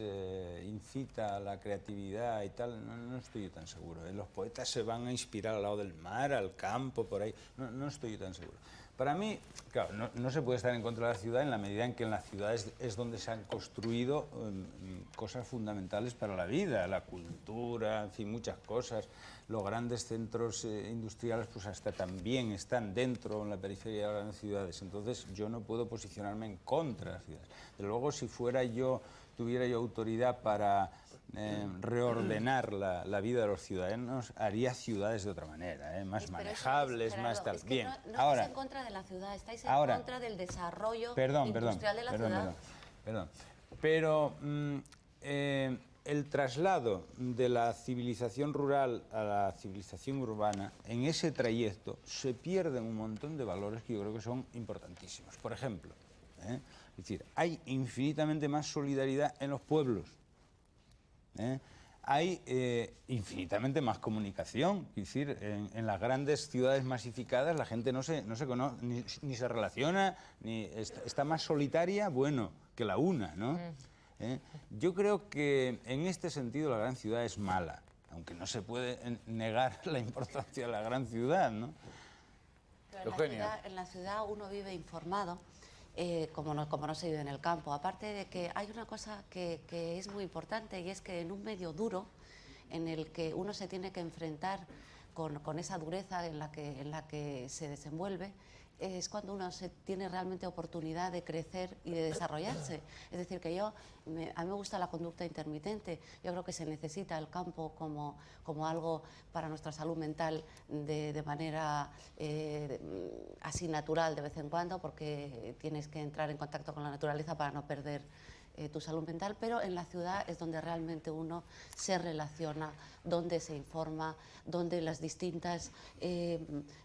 incita a la creatividad y tal, no estoy yo tan seguro. Los poetas se van a inspirar al lado del mar, al campo, por ahí. No estoy yo tan seguro. Para mí, claro, no se puede estar en contra de la ciudad en la medida en que en la ciudad es donde se han construido cosas fundamentales para la vida, la cultura, en fin, muchas cosas. Los grandes centros industriales pues hasta también están dentro, en la periferia de las grandes ciudades. Entonces yo no puedo posicionarme en contra de las ciudades. Desde luego, si tuviera yo autoridad para reordenar la vida de los ciudadanos, haría ciudades de otra manera, más manejables, más tal. Es que bien. No ahora, estáis en contra de la ciudad, estáis en contra del desarrollo industrial de la ciudad. Perdón. Pero el traslado de la civilización rural a la civilización urbana, en ese trayecto se pierden un montón de valores que yo creo que son importantísimos. Por ejemplo, es decir, hay infinitamente más solidaridad en los pueblos. Hay infinitamente más comunicación. Es decir, en las grandes ciudades masificadas la gente no se conoce, ni se relaciona, ni está más solitaria, que la una, ¿no? Yo creo que en este sentido la gran ciudad es mala, aunque no se puede negar la importancia de la gran ciudad, ¿no? Pero en la ciudad uno vive informado, como no se vive en el campo. Aparte de que hay una cosa que es muy importante, y es que en un medio duro, en el que uno se tiene que enfrentar con esa dureza en la que se desenvuelve, es cuando uno tiene realmente oportunidad de crecer y de desarrollarse. Es decir, que a mí me gusta la conducta intermitente. Yo creo que se necesita el campo como algo para nuestra salud mental de manera así natural de vez en cuando, porque tienes que entrar en contacto con la naturaleza para no perder tu salud mental, pero en la ciudad es donde realmente uno se relaciona, donde se informa, donde las distintas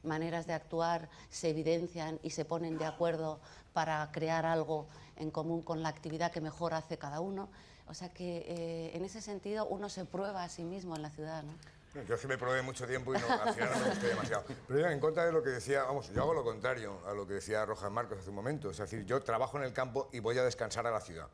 maneras de actuar se evidencian y se ponen de acuerdo para crear algo en común con la actividad que mejor hace cada uno. O sea que en ese sentido uno se prueba a sí mismo en la ciudad, ¿no? Yo es que me probé mucho tiempo y al final no me gusté demasiado. Pero yo, en contra de lo que decía, vamos, yo hago lo contrario a lo que decía Rojas Marcos hace un momento. Es decir, yo trabajo en el campo y voy a descansar a la ciudad.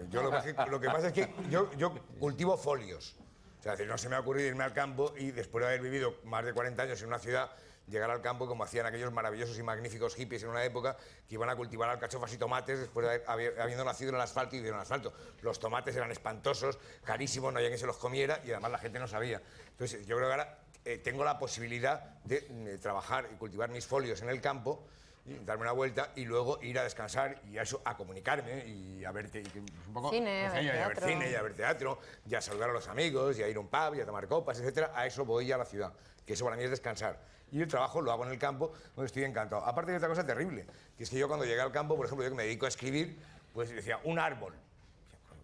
Yo lo que pasa es que yo cultivo folios. O sea, es decir, no se me ha ocurrido irme al campo y después de haber vivido más de 40 años en una ciudad, llegar al campo como hacían aquellos maravillosos y magníficos hippies en una época que iban a cultivar alcachofas y tomates después de habiendo nacido en el asfalto y vivieron en el asfalto. Los tomates eran espantosos, carísimos, no había quien se los comiera y además la gente no sabía. Entonces yo creo que ahora tengo la posibilidad de trabajar y cultivar mis folios en el campo, y darme una vuelta y luego ir a descansar y a eso, a comunicarme y a verte un poco, cine, a ver cine y a ver teatro, y a saludar a los amigos y a ir a un pub y a tomar copas, etcétera. A eso voy a la ciudad, que eso para mí es descansar. Y el trabajo lo hago en el campo, donde estoy encantado. Aparte de otra cosa terrible, que es que yo cuando llegué al campo, por ejemplo, yo que me dedico a escribir, pues decía, un árbol.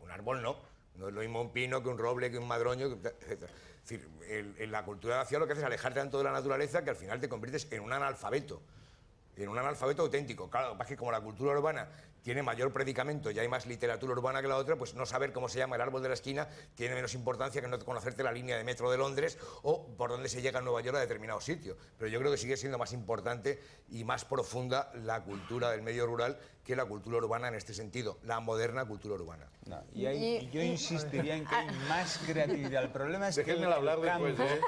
Un árbol no es lo mismo un pino que un roble, que un madroño, etc. Es decir, en la cultura de la ciudad lo que haces es alejarte tanto de la naturaleza que al final te conviertes en un analfabeto auténtico. Claro, lo que pasa es que como la cultura urbana tiene mayor predicamento y hay más literatura urbana que la otra, pues no saber cómo se llama el árbol de la esquina tiene menos importancia que no conocerte la línea de metro de Londres o por dónde se llega a Nueva York a determinado sitio. Pero yo creo que sigue siendo más importante y más profunda la cultura del medio rural que la cultura urbana en este sentido, la moderna cultura urbana. No, y ahí, yo insistiría en que hay más creatividad. El problema es que el hablar campo... después, ¿eh?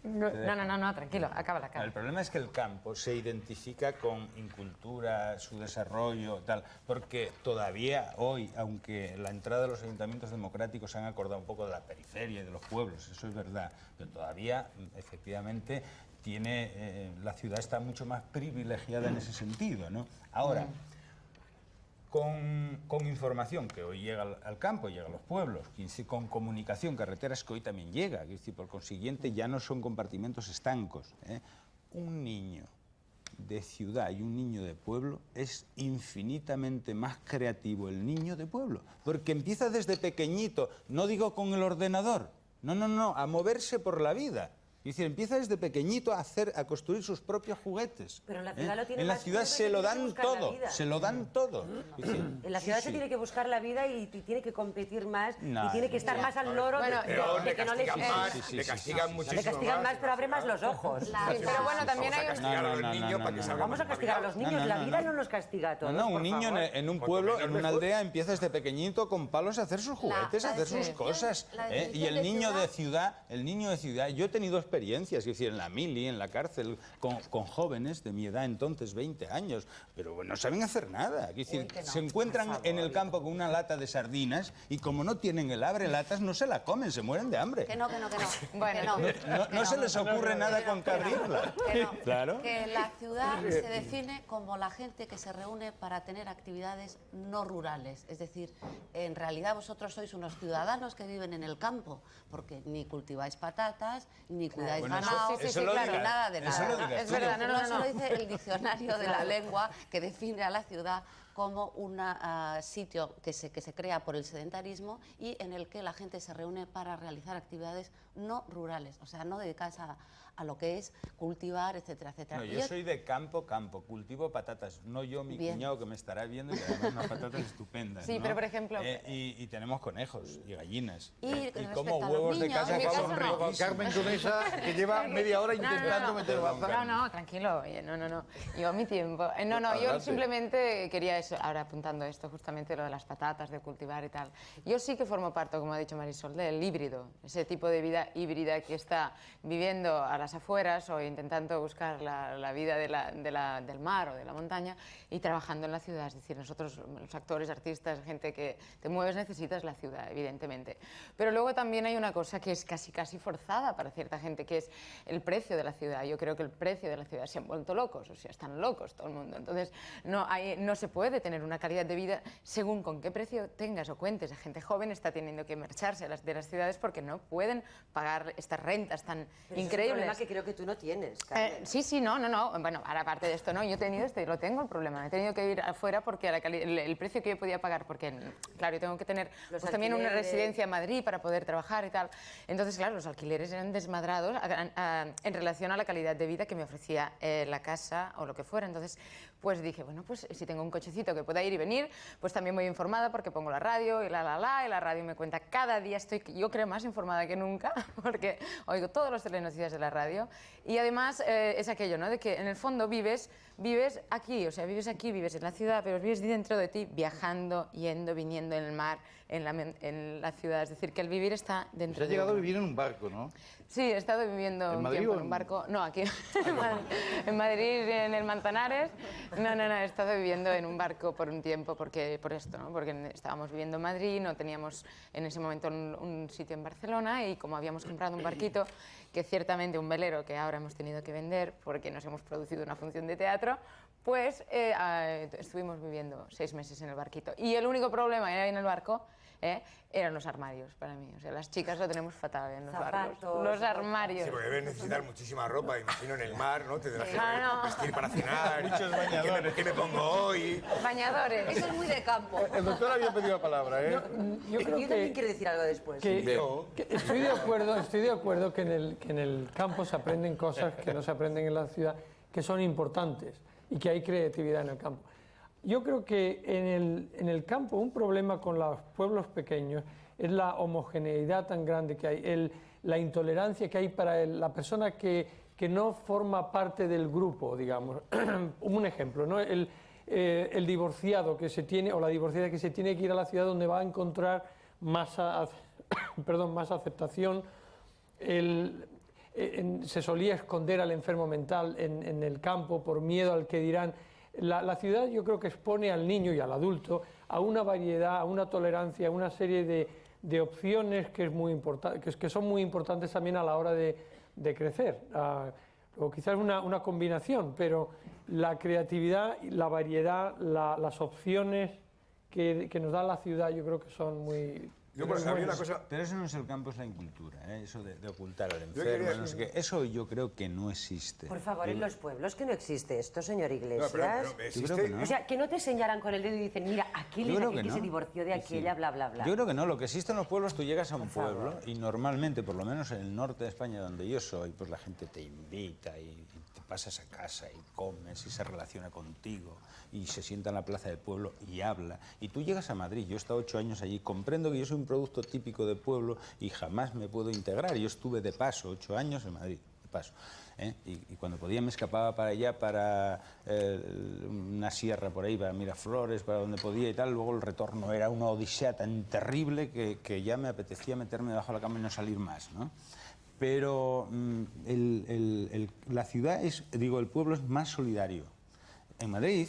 No, tranquilo, acaba. El problema es que el campo se identifica con incultura, su desarrollo, tal, porque todavía hoy, aunque la entrada de los ayuntamientos democráticos se han acordado un poco de la periferia y de los pueblos, eso es verdad, pero todavía, efectivamente, la ciudad está mucho más privilegiada en ese sentido, ¿no? Ahora, con información que hoy llega al campo, llega a los pueblos, con comunicación, carreteras que hoy también llega, es decir, por consiguiente ya no son compartimentos estancos, ¿eh? Un niño de ciudad y un niño de pueblo es infinitamente más creativo el niño de pueblo, porque empieza desde pequeñito, no digo con el ordenador, no, a moverse por la vida. Es decir, empieza desde pequeñito a construir sus propios juguetes. Pero en la ciudad lo tiene en la más ciudad duro, se lo tiene que dan buscar todo, la vida. se lo dan todo. Es decir, en la ciudad se tiene que buscar la vida y tiene que competir más y tiene que estar más al loro de que no les... Le castigan muchísimo. Le castigan más, pero abre más los ojos. Pero bueno, también hay... Vamos a castigar a los niños, la vida no nos castiga a todos. No, un niño en un pueblo, en una aldea, empieza desde pequeñito con palos a hacer sus juguetes, a hacer sus cosas. Y el niño de ciudad, yo he tenido experiencias, es decir, en la mili, en la cárcel, con jóvenes de mi edad entonces, 20 años, pero no saben hacer nada. Es decir, se encuentran en el campo con una lata de sardinas y como no tienen el abre-latas, no se la comen, se mueren de hambre. Que no. Bueno, no se les ocurre nada con que abrirla. Claro. Que la ciudad se define como la gente que se reúne para tener actividades no rurales. Es decir, en realidad vosotros sois unos ciudadanos que viven en el campo, porque ni cultiváis patatas, ni cuidáis ganado, nada de nada. Es verdad, Eso lo dice el diccionario de la lengua, que define a la ciudad como un sitio que se crea por el sedentarismo y en el que la gente se reúne para realizar actividades no rurales, o sea, no dedicadas a lo que es cultivar, etcétera, etcétera. No, yo soy de campo, cultivo patatas, no yo, mi cuñado que me estará viendo, y además unas patatas estupendas. Sí, ¿no? pero por ejemplo... y tenemos conejos y gallinas. Y como huevos de casa que son riquísimos. Carmen Tunesa, que lleva media hora intentando meter baza. No, tranquilo, oye, no. Yo mi tiempo. Yo simplemente quería eso, ahora apuntando esto, justamente lo de las patatas, de cultivar y tal. Yo sí que formo parte, como ha dicho Marisol, del híbrido, ese tipo de vida híbrida que está viviendo a las afueras o intentando buscar la vida del mar o de la montaña y trabajando en la ciudad. Es decir, nosotros, los actores, artistas, gente que te mueves, necesitas la ciudad, evidentemente. Pero luego también hay una cosa que es casi forzada para cierta gente, que es el precio de la ciudad. Yo creo que el precio de la ciudad se han vuelto locos, o sea, están locos todo el mundo. Entonces, no se puede tener una calidad de vida según con qué precio tengas o cuentes. La gente joven está teniendo que marcharse de las ciudades porque no pueden pagar estas rentas tan increíbles. que creo que tú no tienes. Sí, no. Bueno, ahora aparte de esto, no, yo he tenido lo tengo el problema. He tenido que ir afuera porque el precio que yo podía pagar, porque, claro, yo tengo que tener pues, también una residencia en Madrid para poder trabajar y tal. Entonces, claro, los alquileres eran desmadrados en relación a la calidad de vida que me ofrecía la casa o lo que fuera. Entonces, pues dije, bueno, pues si tengo un cochecito que pueda ir y venir, pues también voy informada porque pongo la radio y y la radio me cuenta cada día, yo creo más informada que nunca porque oigo todos los telenoticias de la radio y además es aquello, ¿no? De que en el fondo vives aquí, o sea, vives aquí, vives en la ciudad, pero vives dentro de ti, viajando, yendo, viniendo en el mar, en la ciudad, es decir, que el vivir está dentro de ti. Has llegado a vivir en un barco, ¿no? Sí, he estado viviendo un tiempo en un barco. No, aquí en Madrid, en el Manzanares. No, he estado viviendo en un barco por un tiempo por esto, ¿no? Porque estábamos viviendo en Madrid, no teníamos en ese momento un sitio en Barcelona y como habíamos comprado un barquito, que ciertamente un velero que ahora hemos tenido que vender porque nos hemos producido una función de teatro, pues estuvimos viviendo 6 meses en el barquito. Y el único problema que hay en el barco eran los armarios para mí. O sea, las chicas lo tenemos fatal en los barcos. Los armarios. Sí, porque debes necesitar muchísima ropa, imagino en el mar, ¿no? Te tendrás que vestir para cenar. Muchos bañadores. ¿Qué me pongo hoy? Bañadores. Eso es muy de campo. El doctor había pedido la palabra, ¿eh? Yo también quiero decir algo después. Estoy de acuerdo que en el campo se aprenden cosas que no se aprenden en la ciudad, que son importantes y que hay creatividad en el campo. Yo creo que en el campo un problema con los pueblos pequeños es la homogeneidad tan grande que hay, la intolerancia que hay para la persona que no forma parte del grupo, digamos. Un ejemplo, ¿no? El divorciado que se tiene, o la divorciada que se tiene que ir a la ciudad donde va a encontrar más aceptación. Se solía esconder al enfermo mental en el campo por miedo al que dirán. La ciudad yo creo que expone al niño y al adulto a una variedad, a una tolerancia, a una serie de opciones que son muy importantes también a la hora de crecer. O quizás una combinación, pero la creatividad, la variedad, las opciones que nos da la ciudad yo creo que son muy... Pero eso no es el campo, es la incultura, ¿eh? Eso de ocultar al enfermo, no sé qué. Eso yo creo que no existe. Por favor, en los pueblos que no existe esto, señor Iglesias. Yo creo que no. O sea, que no te señalan con el dedo y dicen, mira, aquel es aquel que se divorció de aquella, bla, bla, bla. Yo creo que no. Lo que existe en los pueblos, tú llegas a un pueblo y normalmente, por lo menos en el norte de España, donde yo soy, pues la gente te invita y te pasas a casa y comes y se relaciona contigo y se sienta en la plaza del pueblo y habla. Y tú llegas a Madrid, yo he estado 8 años allí, comprendo que yo soy un producto típico de pueblo y jamás me puedo integrar. Yo estuve de paso 8 años en Madrid, de paso. Y cuando podía me escapaba para allá, para una sierra por ahí, para Miraflores, para donde podía y tal. Luego el retorno era una odisea tan terrible que ya me apetecía meterme debajo de la cama y no salir más, ¿no? Pero la ciudad el pueblo es más solidario. En Madrid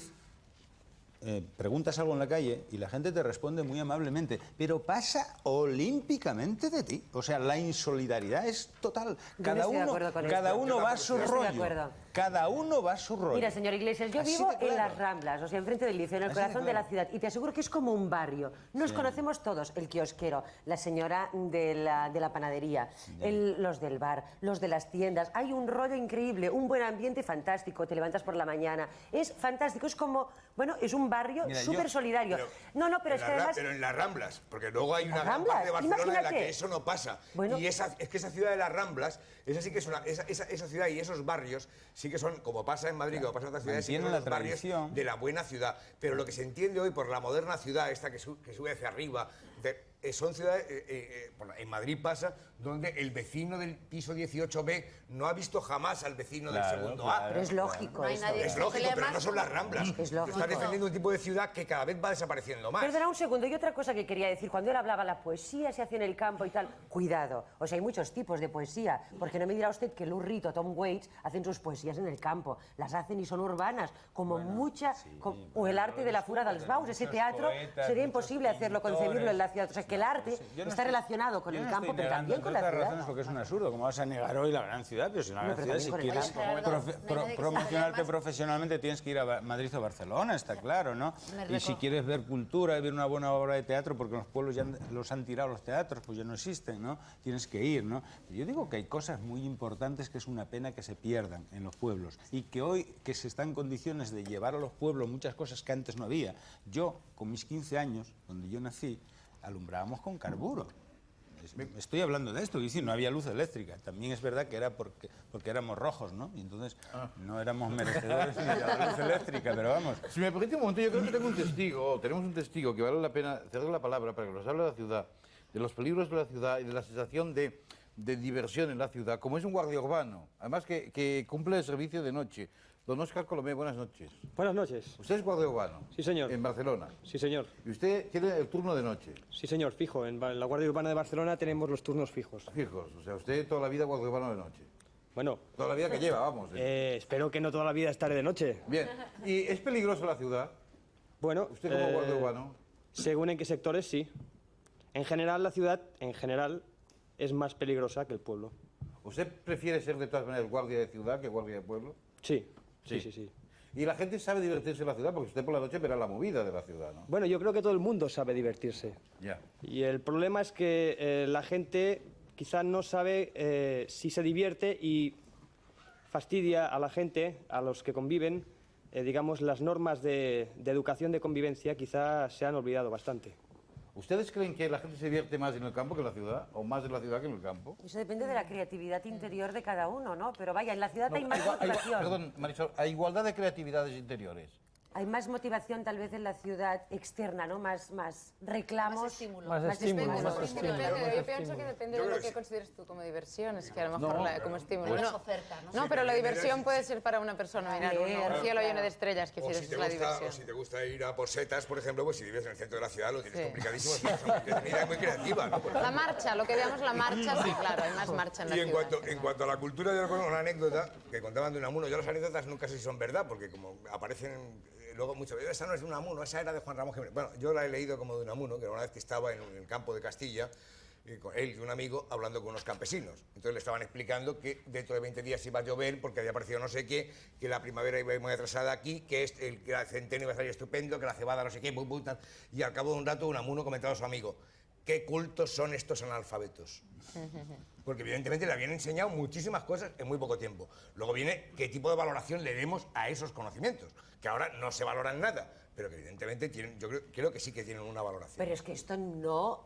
preguntas algo en la calle y la gente te responde muy amablemente, pero pasa olímpicamente de ti. O sea, la insolidaridad es total. Cada uno va a su rollo. Cada uno va a su rollo. Mira, señor Iglesias, yo vivo en las Ramblas, o sea, enfrente del liceo, en el corazón de la ciudad, y te aseguro que es como un barrio. Nos conocemos todos, el kiosquero, la señora de la panadería, los del bar, los de las tiendas. Hay un rollo increíble, un buen ambiente fantástico, te levantas por la mañana. Es fantástico, es como, bueno, es un barrio súper solidario. Pero es que además... Pero en las Ramblas, porque luego hay una gran parte de Barcelona en la que eso no pasa. Bueno, y es que esa ciudad de las Ramblas, esa sí que es esa ciudad y esos barrios sí que son, como pasa en Madrid, como pasa en otras ciudades, sí que son los barrios de la buena ciudad. Pero lo que se entiende hoy por la moderna ciudad, esta que sube hacia arriba, son ciudades, en Madrid pasa, donde el vecino del piso 18B no ha visto jamás al vecino del segundo A. Pero es lógico. Es lógico, pero no son las Ramblas. Es lógico. Está defendiendo un tipo de ciudad que cada vez va desapareciendo más. Perdona un segundo, y otra cosa que quería decir, cuando él hablaba la poesía se hace en el campo y tal, cuidado, o sea, hay muchos tipos de poesía, porque no me dirá usted que Lou Reed o Tom Waits hacen sus poesías en el campo, las hacen y son urbanas, como o el arte de la Fura dels Baus, ese teatro sería imposible hacerlo, concebirlo en la la ciudad. O sea, que el arte está relacionado con el campo, pero también con la razones ciudad. porque es un absurdo. ¿Cómo vas a negar hoy la gran ciudad? Pero si la gran pero ciudad, si también con el quieres campo. promocionarte profesionalmente, tienes que ir a Madrid o Barcelona, está claro, ¿no? Y si quieres ver cultura y ver una buena obra de teatro, porque los pueblos ya los han tirado los teatros, pues ya no existen, ¿no? Tienes que ir, ¿no? Yo digo que hay cosas muy importantes que es una pena que se pierdan en los pueblos y que hoy que se está en condiciones de llevar a los pueblos muchas cosas que antes no había. Yo, con mis 15 años, donde yo nací, alumbrábamos con carburo. Estoy hablando de esto, y sí, no había luz eléctrica. También es verdad que era porque éramos rojos, ¿no? Y entonces no éramos merecedores ni de la luz eléctrica, pero vamos. Si me permite un momento, yo creo que tenemos un testigo que vale la pena ceder la palabra para que nos hable de la ciudad, de los peligros de la ciudad y de la sensación de diversión en la ciudad, como es un guardia urbano, además que cumple el servicio de noche. Don Óscar Colomé, buenas noches. Buenas noches. ¿Usted es guardia urbano? Sí, señor. ¿En Barcelona? Sí, señor. ¿Y usted tiene el turno de noche? Sí, señor, fijo. En la Guardia Urbana de Barcelona tenemos los turnos fijos. Fijos, o sea, usted toda la vida guardia urbano de noche. Bueno. Toda la vida que lleva, vamos. Espero que no toda la vida estaré de noche. Bien. ¿Y es peligrosa la ciudad? Bueno. ¿Usted como guardia urbano? Según en qué sectores, sí. En general, la ciudad, es más peligrosa que el pueblo. ¿Usted prefiere ser de todas maneras guardia de ciudad que guardia de pueblo? Sí. Sí. Y la gente sabe divertirse en la ciudad, porque usted por la noche verá la movida de la ciudad, ¿no? Bueno, yo creo que todo el mundo sabe divertirse. Ya. Y el problema es que la gente quizá no sabe si se divierte y fastidia a la gente, a los que conviven, digamos, las normas de educación de convivencia quizá se han olvidado bastante. ¿Ustedes creen que la gente se divierte más en el campo que en la ciudad? ¿O más en la ciudad que en el campo? Eso depende de la creatividad interior de cada uno, ¿no? Pero vaya, en la ciudad hay más motivación. Perdón, Marisol, ¿hay igualdad de creatividades interiores? Hay más motivación tal vez en la ciudad externa, ¿no? Más reclamos. Más estímulo. Yo pienso que depende de lo que consideres tú como diversión, es que a lo mejor como estímulo. No, pero la diversión puede ser para una persona, mirar un cielo lleno de estrellas, que es la diversión. O si te gusta ir a por setas, por ejemplo, pues si vives en el centro de la ciudad lo tienes complicadísimo, es una persona muy entretenida y muy creativa, ¿no? La marcha, lo que veamos la marcha, sí, claro, hay más marcha en la ciudad. Y en cuanto a la cultura, yo recuerdo una anécdota que contaban de Unamuno. Yo las anécdotas nunca sé si son verdad, porque como aparecen luego muchas veces, esa no es de Unamuno, esa era de Juan Ramón Jiménez. Bueno, yo la he leído como de Unamuno, que una vez que estaba en el campo de Castilla, con él y un amigo hablando con unos campesinos. Entonces le estaban explicando que dentro de 20 días iba a llover porque había aparecido no sé qué, que la primavera iba muy atrasada aquí, que el centeno iba a salir estupendo, que la cebada no sé qué, tal. Y al cabo de un rato Unamuno comentaba a su amigo: ¿qué cultos son estos analfabetos? Porque evidentemente le habían enseñado muchísimas cosas en muy poco tiempo. Luego viene qué tipo de valoración le demos a esos conocimientos, que ahora no se valoran nada, pero que evidentemente tienen, yo creo que sí que tienen una valoración. Pero es que esto no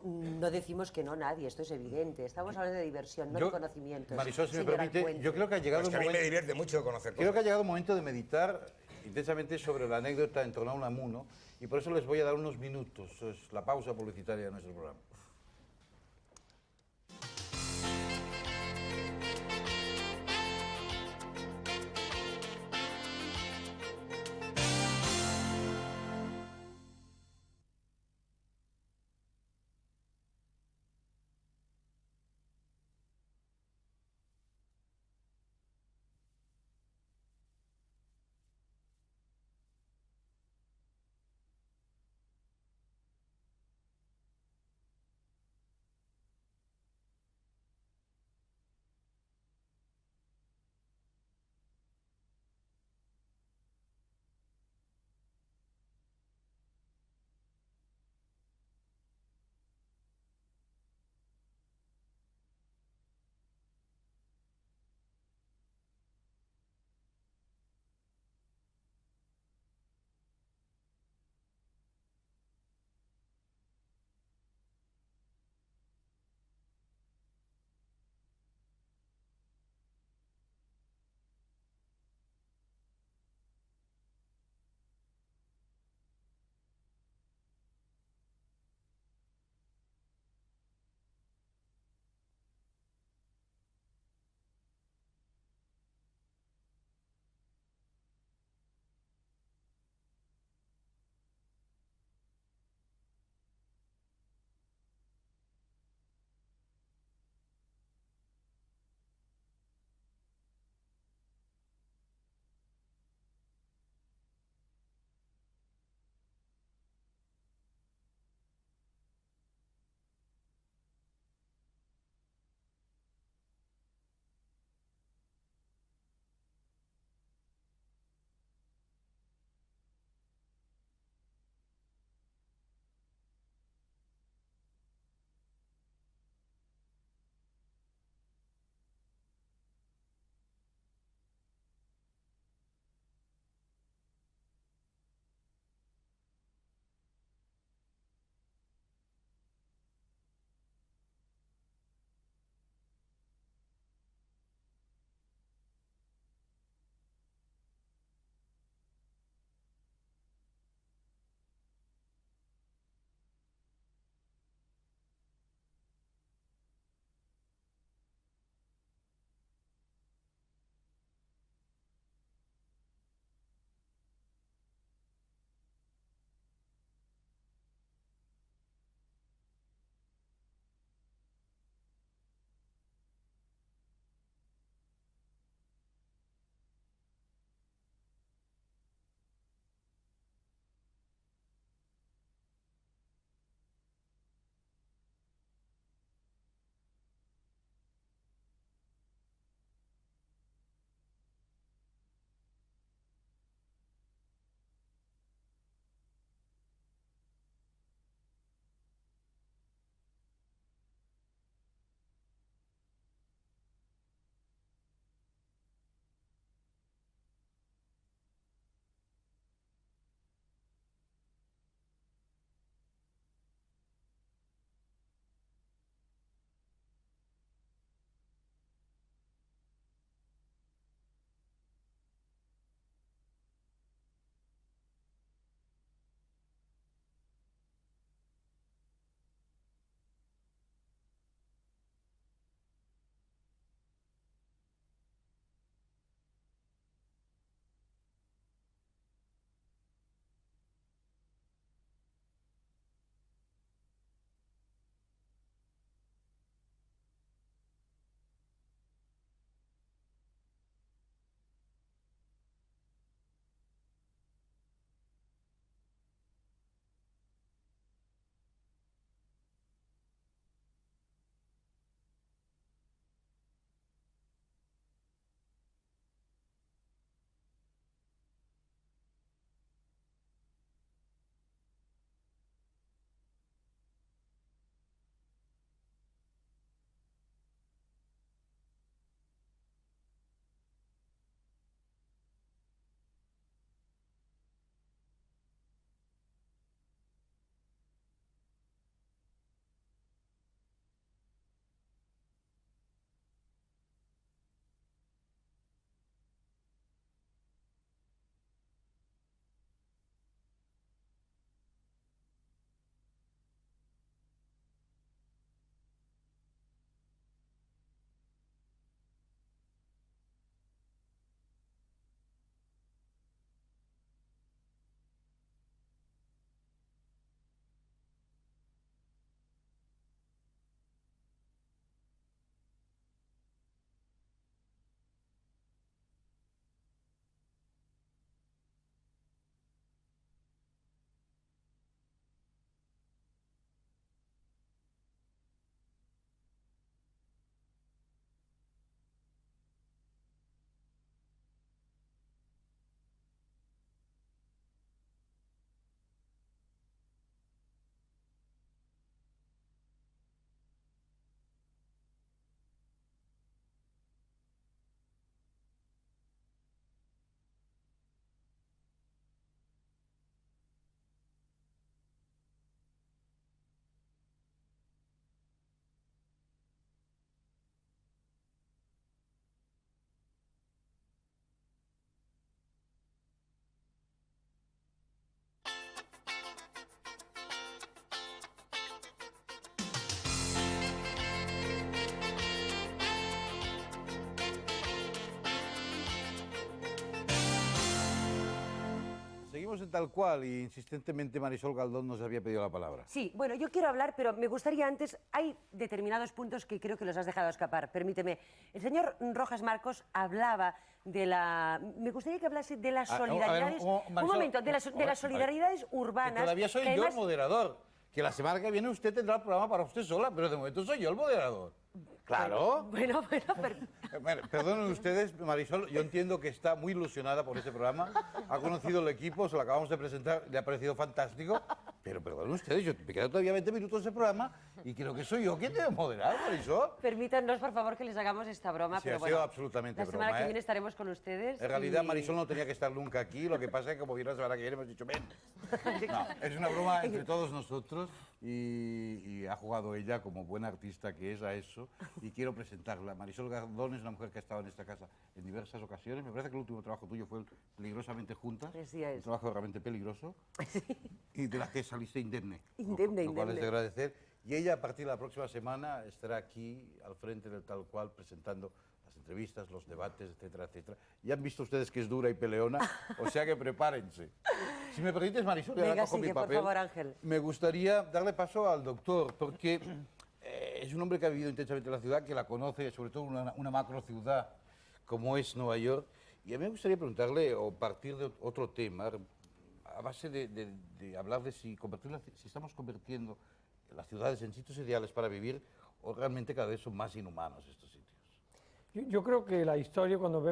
decimos que no nadie, esto es evidente. Estamos hablando de diversión, no de conocimientos. Marisol, si me permite, yo creo que ha llegado un momento... a mí me divierte mucho conocer cosas. Creo que ha llegado un momento de meditar intensamente sobre la anécdota en torno a Unamuno, y por eso les voy a dar unos minutos. Es la pausa publicitaria de nuestro programa. en Tal Cual y insistentemente Marisol Galdón nos había pedido la palabra. Sí, bueno, yo quiero hablar, pero me gustaría antes, hay determinados puntos que creo que los has dejado escapar, permíteme. El señor Rojas Marcos hablaba de la... Me gustaría que hablase de las solidaridades... Marisol, un momento, de las solidaridades urbanas... Que todavía soy que yo además... el moderador. Que la semana que viene usted tendrá el programa para usted sola, pero de momento soy yo el moderador. Claro. Bueno, Perdonen ustedes, Marisol, yo entiendo que está muy ilusionada por este programa. Ha conocido el equipo, se lo acabamos de presentar, le ha parecido fantástico. Pero perdonen ustedes, yo me quedan todavía 20 minutos de programa y creo que soy yo quien debe moderar, Marisol. Permítanos, por favor, que les hagamos esta broma, Sí, pero ha bueno, sido absolutamente la semana broma, que viene estaremos con ustedes. En realidad, y- Marisol no tenía que estar nunca aquí, lo que pasa es que como viene la semana que viene hemos dicho, ven. No, es una broma entre todos nosotros y ha jugado ella como buena artista que es a eso y quiero presentarla. Marisol Galdón es una mujer que ha estado en esta casa en diversas ocasiones. Me parece que el último trabajo tuyo fue Peligrosamente Juntas, un trabajo realmente peligroso y de la que saliste indemne. Indemne, Lo cual es de indemne. agradecer. Y ella a partir de la próxima semana estará aquí al frente del Tal Cual presentando las entrevistas, los debates, etcétera, etcétera. Ya han visto ustedes que es dura y peleona, o sea que prepárense. Si me permites, Marisol, ahora Venga, cojo mi sigue, por papel. favor, Ángel. Me gustaría darle paso al doctor, porque es un hombre que ha vivido intensamente en la ciudad, que la conoce, sobre todo una macro ciudad como es Nueva York. Y a mí me gustaría preguntarle, o partir de otro tema, a base de hablar de si estamos convirtiendo las ciudades en sitios ideales para vivir o realmente cada vez son más inhumanos estos sitios. Yo creo que la historia, cuando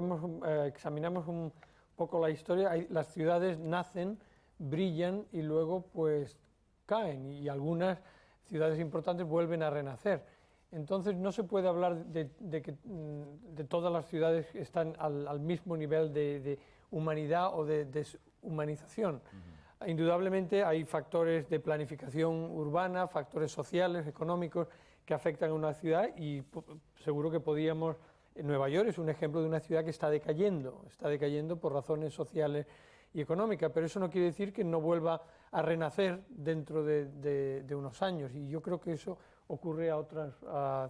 examinamos un poco la historia, las ciudades nacen, brillan y luego pues caen y algunas ciudades importantes vuelven a renacer. Entonces no se puede hablar de todas las ciudades que están al mismo nivel de humanidad o de deshumanización. Indudablemente hay factores de planificación urbana, factores sociales, económicos que afectan a una ciudad y seguro que podíamos... Nueva York es un ejemplo de una ciudad que está decayendo por razones sociales y económicas, pero eso no quiere decir que no vuelva a renacer dentro de unos años y yo creo que eso ocurre a otras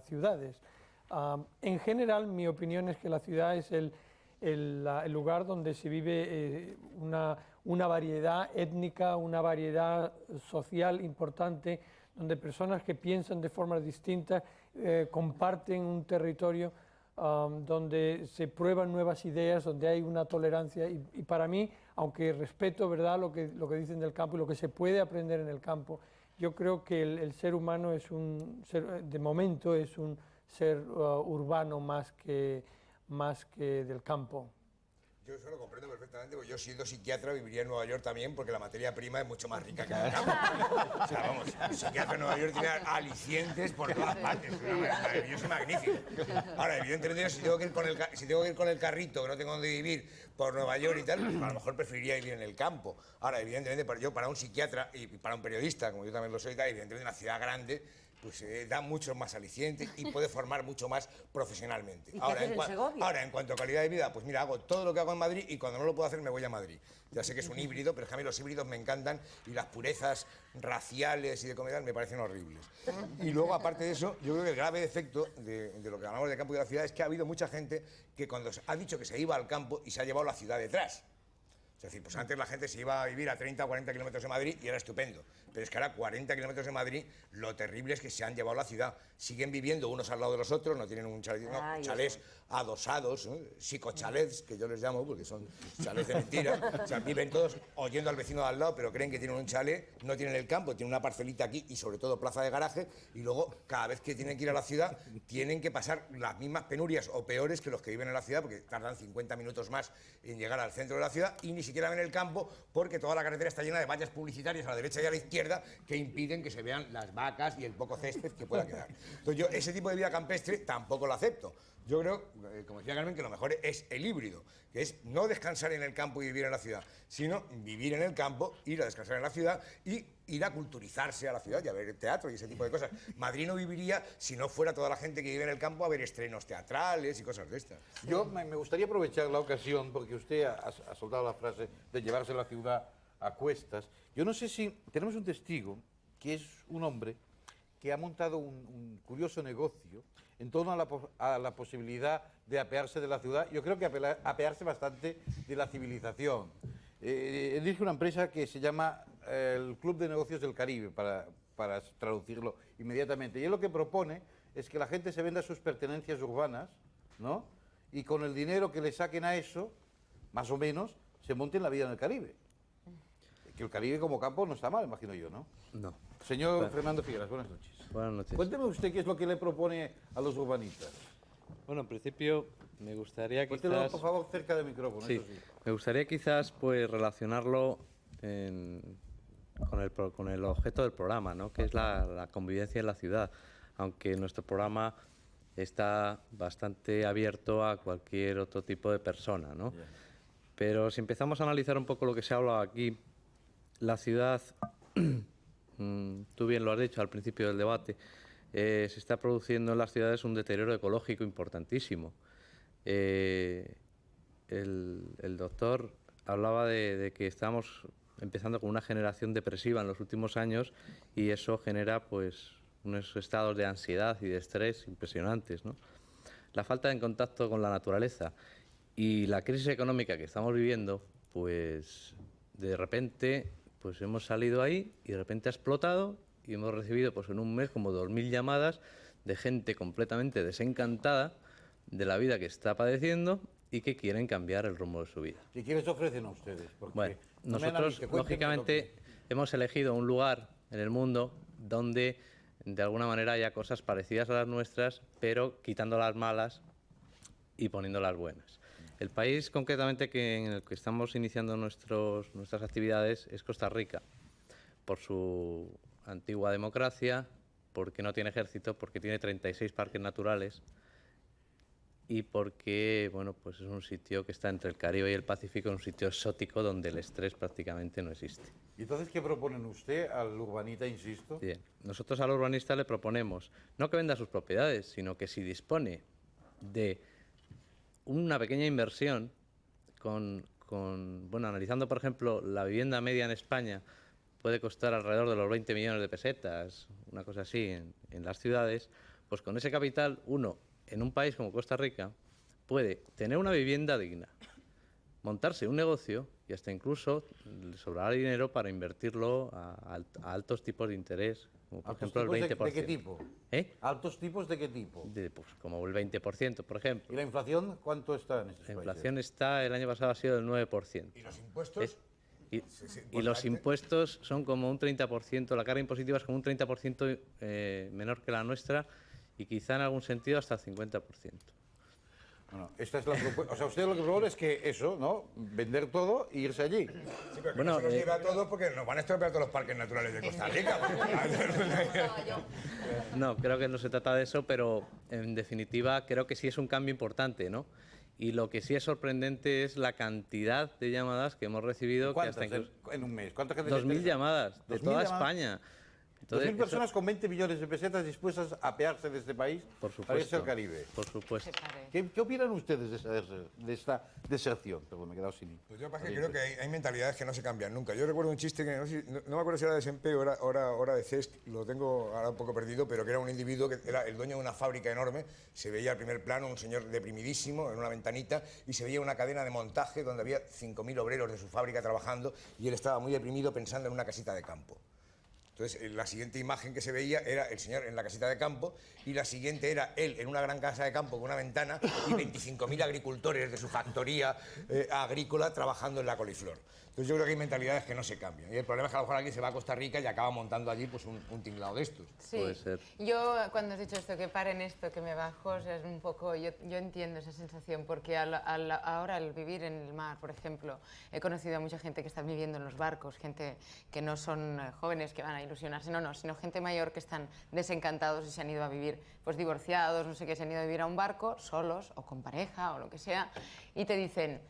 ciudades. En general, mi opinión es que la ciudad es el lugar donde se vive una variedad étnica, una variedad social importante, donde personas que piensan de formas distintas comparten un territorio donde se prueban nuevas ideas, donde hay una tolerancia y para mí, aunque respeto, ¿verdad?, lo que dicen del campo y lo que se puede aprender en el campo, yo creo que el ser humano es de momento es un ser urbano más que del campo. Yo eso lo comprendo perfectamente, porque yo siendo psiquiatra viviría en Nueva York también, porque la materia prima es mucho más rica que en el campo. O sea, vamos, un psiquiatra en Nueva York tiene alicientes por todas partes, es maravilloso y magnífico. Ahora, evidentemente, si tengo que ir con el carrito, que no tengo dónde vivir, por Nueva York y tal, pues a lo mejor preferiría vivir en el campo. Ahora, evidentemente, para un psiquiatra y para un periodista, como yo también lo soy, evidentemente una ciudad grande, pues da muchos más alicientes y puede formar mucho más profesionalmente. ¿Y qué haces en Segovia? Ahora, en cuanto a calidad de vida, pues mira, hago todo lo que hago en Madrid y cuando no lo puedo hacer me voy a Madrid. Ya sé que es un híbrido, pero es que a mí los híbridos me encantan y las purezas raciales y de comida me parecen horribles. Y luego, aparte de eso, yo creo que el grave defecto de lo que hablamos del campo y de la ciudad es que ha habido mucha gente que cuando ha dicho que se iba al campo y se ha llevado la ciudad detrás. Es decir, pues antes la gente se iba a vivir a 30 o 40 kilómetros de Madrid y era estupendo. Pero es que ahora 40 kilómetros de Madrid, lo terrible es que se han llevado la ciudad. Siguen viviendo unos al lado de los otros, no tienen un chalet, no, chalés adosados, psicochalets, que yo les llamo, porque son chalés de mentira. O sea, viven todos oyendo al vecino de al lado, pero creen que tienen un chalet, no tienen el campo, tienen una parcelita aquí y sobre todo plaza de garaje. Y luego, cada vez que tienen que ir a la ciudad, tienen que pasar las mismas penurias o peores que los que viven en la ciudad, porque tardan 50 minutos más en llegar al centro de la ciudad y ni siquiera ven el campo porque toda la carretera está llena de vallas publicitarias a la derecha y a la izquierda que impiden que se vean las vacas y el poco césped que pueda quedar. Entonces yo ese tipo de vida campestre tampoco lo acepto. Yo creo, como decía Carmen, que lo mejor es el híbrido, que es no descansar en el campo y vivir en la ciudad, sino vivir en el campo, ir a descansar en la ciudad y ir a culturizarse a la ciudad y a ver teatro y ese tipo de cosas. Madrid no viviría si no fuera toda la gente que vive en el campo a ver estrenos teatrales y cosas de estas. Yo me gustaría aprovechar la ocasión, porque usted ha soltado la frase de llevarse la ciudad a cuestas. Yo no sé si tenemos un testigo, que es un hombre que ha montado un curioso negocio en torno a la posibilidad de apearse de la ciudad. Yo creo que apearse bastante de la civilización. dirige una empresa que se llama el Club de Negocios del Caribe, para traducirlo inmediatamente. Y él lo que propone es que la gente se venda sus pertenencias urbanas, ¿no? Y con el dinero que le saquen a eso, más o menos, se monten la vida en el Caribe. Que el Caribe como campo no está mal, imagino yo, ¿no? No. Señor Fernando Figueras, buenas noches. Buenas noches. Cuénteme usted qué es lo que le propone a los urbanistas. Bueno, en principio me gustaría Cuéntelo, quizás... por favor, cerca del micrófono, Sí, eso sí. me gustaría quizás pues relacionarlo con el objeto del programa, ¿no? Que es la convivencia en la ciudad, aunque nuestro programa está bastante abierto a cualquier otro tipo de persona, ¿no? Pero si empezamos a analizar un poco lo que se ha hablado aquí, la ciudad, tú bien lo has dicho al principio del debate, se está produciendo en las ciudades un deterioro ecológico importantísimo. El doctor hablaba de que estamos empezando con una generación depresiva en los últimos años y eso genera pues unos estados de ansiedad y de estrés impresionantes, ¿no? La falta de contacto con la naturaleza y la crisis económica que estamos viviendo, pues de repente pues hemos salido ahí y de repente ha explotado y hemos recibido pues en un mes como 2000 llamadas de gente completamente desencantada de la vida que está padeciendo y que quieren cambiar el rumbo de su vida. ¿Y qué les ofrecen a ustedes? Porque Bueno, no me nosotros analice, cuéntenme lógicamente hemos elegido un lugar en el mundo donde de alguna manera haya cosas parecidas a las nuestras, pero quitando las malas y poniendo las buenas. El país concretamente en el que estamos iniciando nuestras actividades es Costa Rica, por su antigua democracia, porque no tiene ejército, porque tiene 36 parques naturales y porque bueno, pues es un sitio que está entre el Caribe y el Pacífico, un sitio exótico donde el estrés prácticamente no existe. ¿Y entonces qué proponen usted al urbanita, insisto? Bien, nosotros al urbanista le proponemos no que venda sus propiedades, sino que si dispone de una pequeña inversión bueno, analizando por ejemplo la vivienda media en España puede costar alrededor de los 20 millones de pesetas, una cosa así en las ciudades, pues con ese capital uno en un país como Costa Rica puede tener una vivienda digna, montarse un negocio y hasta incluso le sobrará dinero para invertirlo a altos tipos de interés, como por ejemplo el 20%. ¿De qué tipo? ¿Altos tipos de qué tipo? Pues como el 20%, por ejemplo. ¿Y la inflación cuánto está en estos La países? inflación está, el año pasado ha sido del 9%. ¿Y los impuestos? Y los impuestos son como un 30%, la carga impositiva es como un 30% menor que la nuestra y quizá en algún sentido hasta el 50%. Bueno, esta es la propuesta. O sea, usted lo que propone es que eso, ¿no? Vender todo e irse allí. Sí, pero que no se nos lleve a todos porque nos van a estropear todos los parques naturales de Costa Rica. No, creo que no se trata de eso, pero en definitiva creo que sí es un cambio importante, ¿no? Y lo que sí es sorprendente es la cantidad de llamadas que hemos recibido. ¿Cuántas en un mes? ¿Cuánta gente? 2.000 llamadas de 2.000 toda llamadas. España. 2.000 personas con 20 millones de pesetas dispuestas a apearse de este país para irse al Caribe. Por supuesto. ¿Qué opinan ustedes de esta deserción? Perdón, me he quedado sin... Pues yo creo que hay mentalidades que no se cambian nunca. Yo recuerdo un chiste que no me acuerdo si era de Sempe o era de Cesc, lo tengo ahora un poco perdido, pero que era un individuo que era el dueño de una fábrica enorme, se veía al primer plano un señor deprimidísimo en una ventanita y se veía una cadena de montaje donde había 5.000 obreros de su fábrica trabajando y él estaba muy deprimido pensando en una casita de campo. Entonces, la siguiente imagen que se veía era el señor en la casita de campo y la siguiente era él en una gran casa de campo con una ventana y 25.000 agricultores de su factoría agrícola trabajando en la coliflor. Entonces, yo creo que hay mentalidades que no se cambian. Y el problema es que a lo mejor alguien se va a Costa Rica y acaba montando allí pues un tinglado de estos. Sí. Puede ser. Yo, cuando has dicho esto, que paren esto, que me bajo, o sea, es un poco... Yo entiendo esa sensación, porque ahora al vivir en el mar, por ejemplo, he conocido a mucha gente que está viviendo en los barcos, gente que no son jóvenes que van a ilusionarse, no, sino gente mayor que están desencantados y se han ido a vivir, pues divorciados, no sé qué, se han ido a vivir a un barco, solos o con pareja o lo que sea, y te dicen,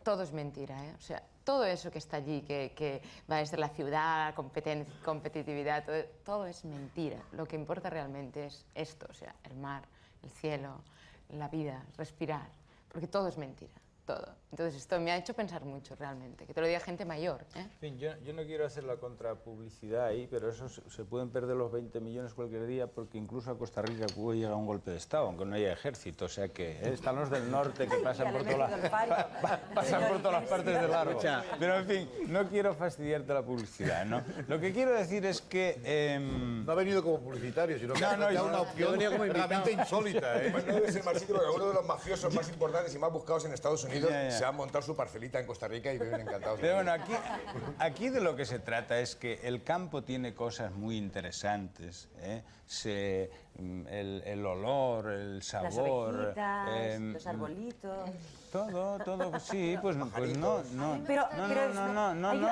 todo es mentira, ¿eh? O sea, todo eso que está allí, que va a ser la ciudad, competitividad, todo es mentira. Lo que importa realmente es esto, o sea, el mar, el cielo, la vida, respirar, porque todo es mentira. todo. Entonces esto me ha hecho pensar mucho realmente, que te lo diga gente mayor. En fin, yo no quiero hacer la contrapublicidad ahí, pero eso se pueden perder los 20 millones cualquier día, porque incluso a Costa Rica puede llegar un golpe de Estado, aunque no haya ejército. O sea que están los del norte que pasan por todas las partes de largo. Pero en fin, no quiero fastidiarte la publicidad, ¿no? Lo que quiero decir es que... No ha venido como publicitario, sino que ha planteado una opción realmente insólita. Pues no debe ser mal sitio, porque uno de los mafiosos más importantes y más buscados en Estados Unidos se ha montado su parcelita en Costa Rica y viven encantados. Pero bueno, aquí de lo que se trata es que el campo tiene cosas muy interesantes, ¿eh? El olor, el sabor... Las ovejitas, los arbolitos... Todo, sí, pues no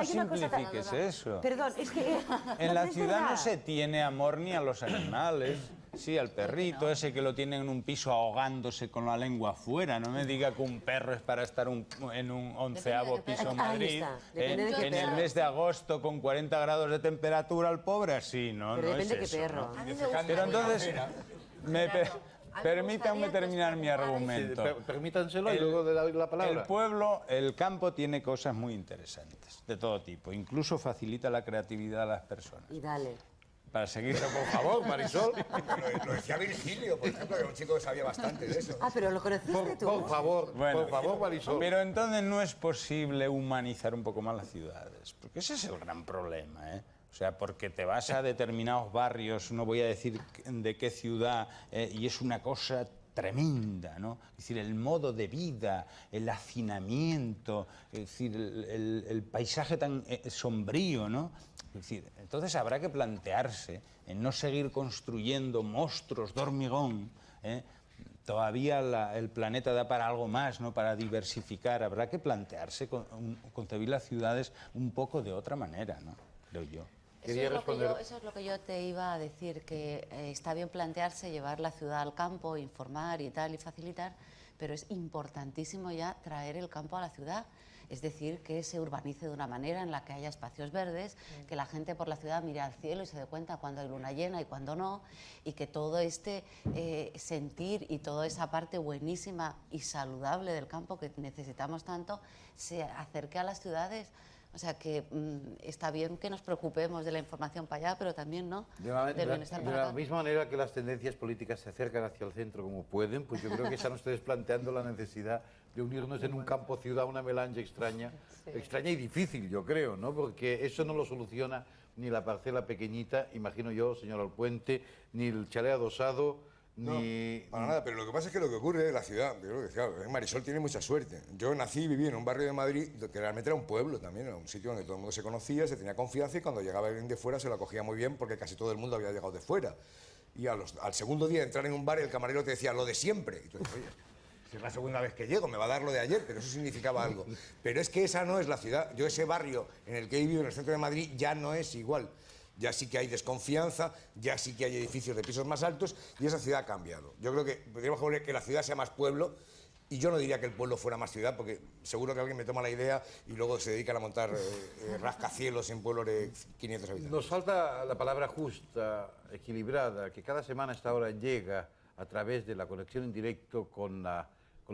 simplifiques eso. Perdón, es que... En la ciudad no se tiene amor ni a los animales. Sí, al perrito ese que lo tienen en un piso ahogándose con la lengua afuera. No me diga que un perro es para estar en un 11º piso en Madrid. En el mes de agosto con 40 grados de temperatura, el pobre así, ¿no? Pero no depende es qué eso, perro. ¿no? Pero entonces, permítanme terminar mi argumento. Sí, permítanselo y luego de la palabra. El pueblo, el campo tiene cosas muy interesantes, de todo tipo. Incluso facilita la creatividad a las personas. Y dale. Para seguir... Pero por favor, Marisol. Lo decía Virgilio, por ejemplo, que era un chico que sabía bastante de eso. Ah, pero lo conociste tú. Por favor, Marisol. Pero entonces no es posible humanizar un poco más las ciudades, porque ese es el gran problema, ¿eh? O sea, porque te vas a determinados barrios, no voy a decir de qué ciudad, y es una cosa tremenda, ¿no? Es decir, el modo de vida, el hacinamiento, es decir, el paisaje tan sombrío, ¿no? Es decir, entonces habrá que plantearse en no seguir construyendo monstruos de hormigón, ¿eh? Todavía el planeta da para algo más, ¿no? Para diversificar. Habrá que plantearse concebir las ciudades un poco de otra manera, ¿no? Creo yo. Eso es lo que yo te iba a decir, que está bien plantearse llevar la ciudad al campo, informar y tal, y facilitar, pero es importantísimo ya traer el campo a la ciudad. Es decir, que se urbanice de una manera en la que haya espacios verdes, que la gente por la ciudad mire al cielo y se dé cuenta cuando hay luna llena y cuando no, y que todo este sentir y toda esa parte buenísima y saludable del campo que necesitamos tanto, se acerque a las ciudades. O sea que está bien que nos preocupemos de la información para allá, pero también no del bienestar para acá. De la misma manera que las tendencias políticas se acercan hacia el centro como pueden, pues yo creo que están ustedes planteando la necesidad de unirnos en un campo-ciudad, una melange extraña, extraña y difícil, yo creo, ¿no? Porque eso no lo soluciona ni la parcela pequeñita, imagino yo, señor Alpuente, ni el chalet adosado, ni... No, para nada, pero lo que pasa es que lo que ocurre en la ciudad, yo creo que claro, Marisol tiene mucha suerte. Yo nací y viví en un barrio de Madrid que realmente era un pueblo también, era un sitio donde todo el mundo se conocía, se tenía confianza y cuando llegaba alguien de fuera se lo acogía muy bien porque casi todo el mundo había llegado de fuera. Y al segundo día de entrar en un bar el camarero te decía lo de siempre. Y tú dices, oye, si es la segunda vez que llego, me va a dar lo de ayer, pero eso significaba algo. Pero es que esa no es la ciudad. Yo ese barrio en el que he vivido en el centro de Madrid ya no es igual. Ya sí que hay desconfianza, ya sí que hay edificios de pisos más altos y esa ciudad ha cambiado. Yo creo que podríamos que la ciudad sea más pueblo y yo no diría que el pueblo fuera más ciudad porque seguro que alguien me toma la idea y luego se dedican a montar rascacielos en pueblos de 500 habitantes. Nos falta la palabra justa, equilibrada, que cada semana a esta hora llega a través de la conexión en directo con la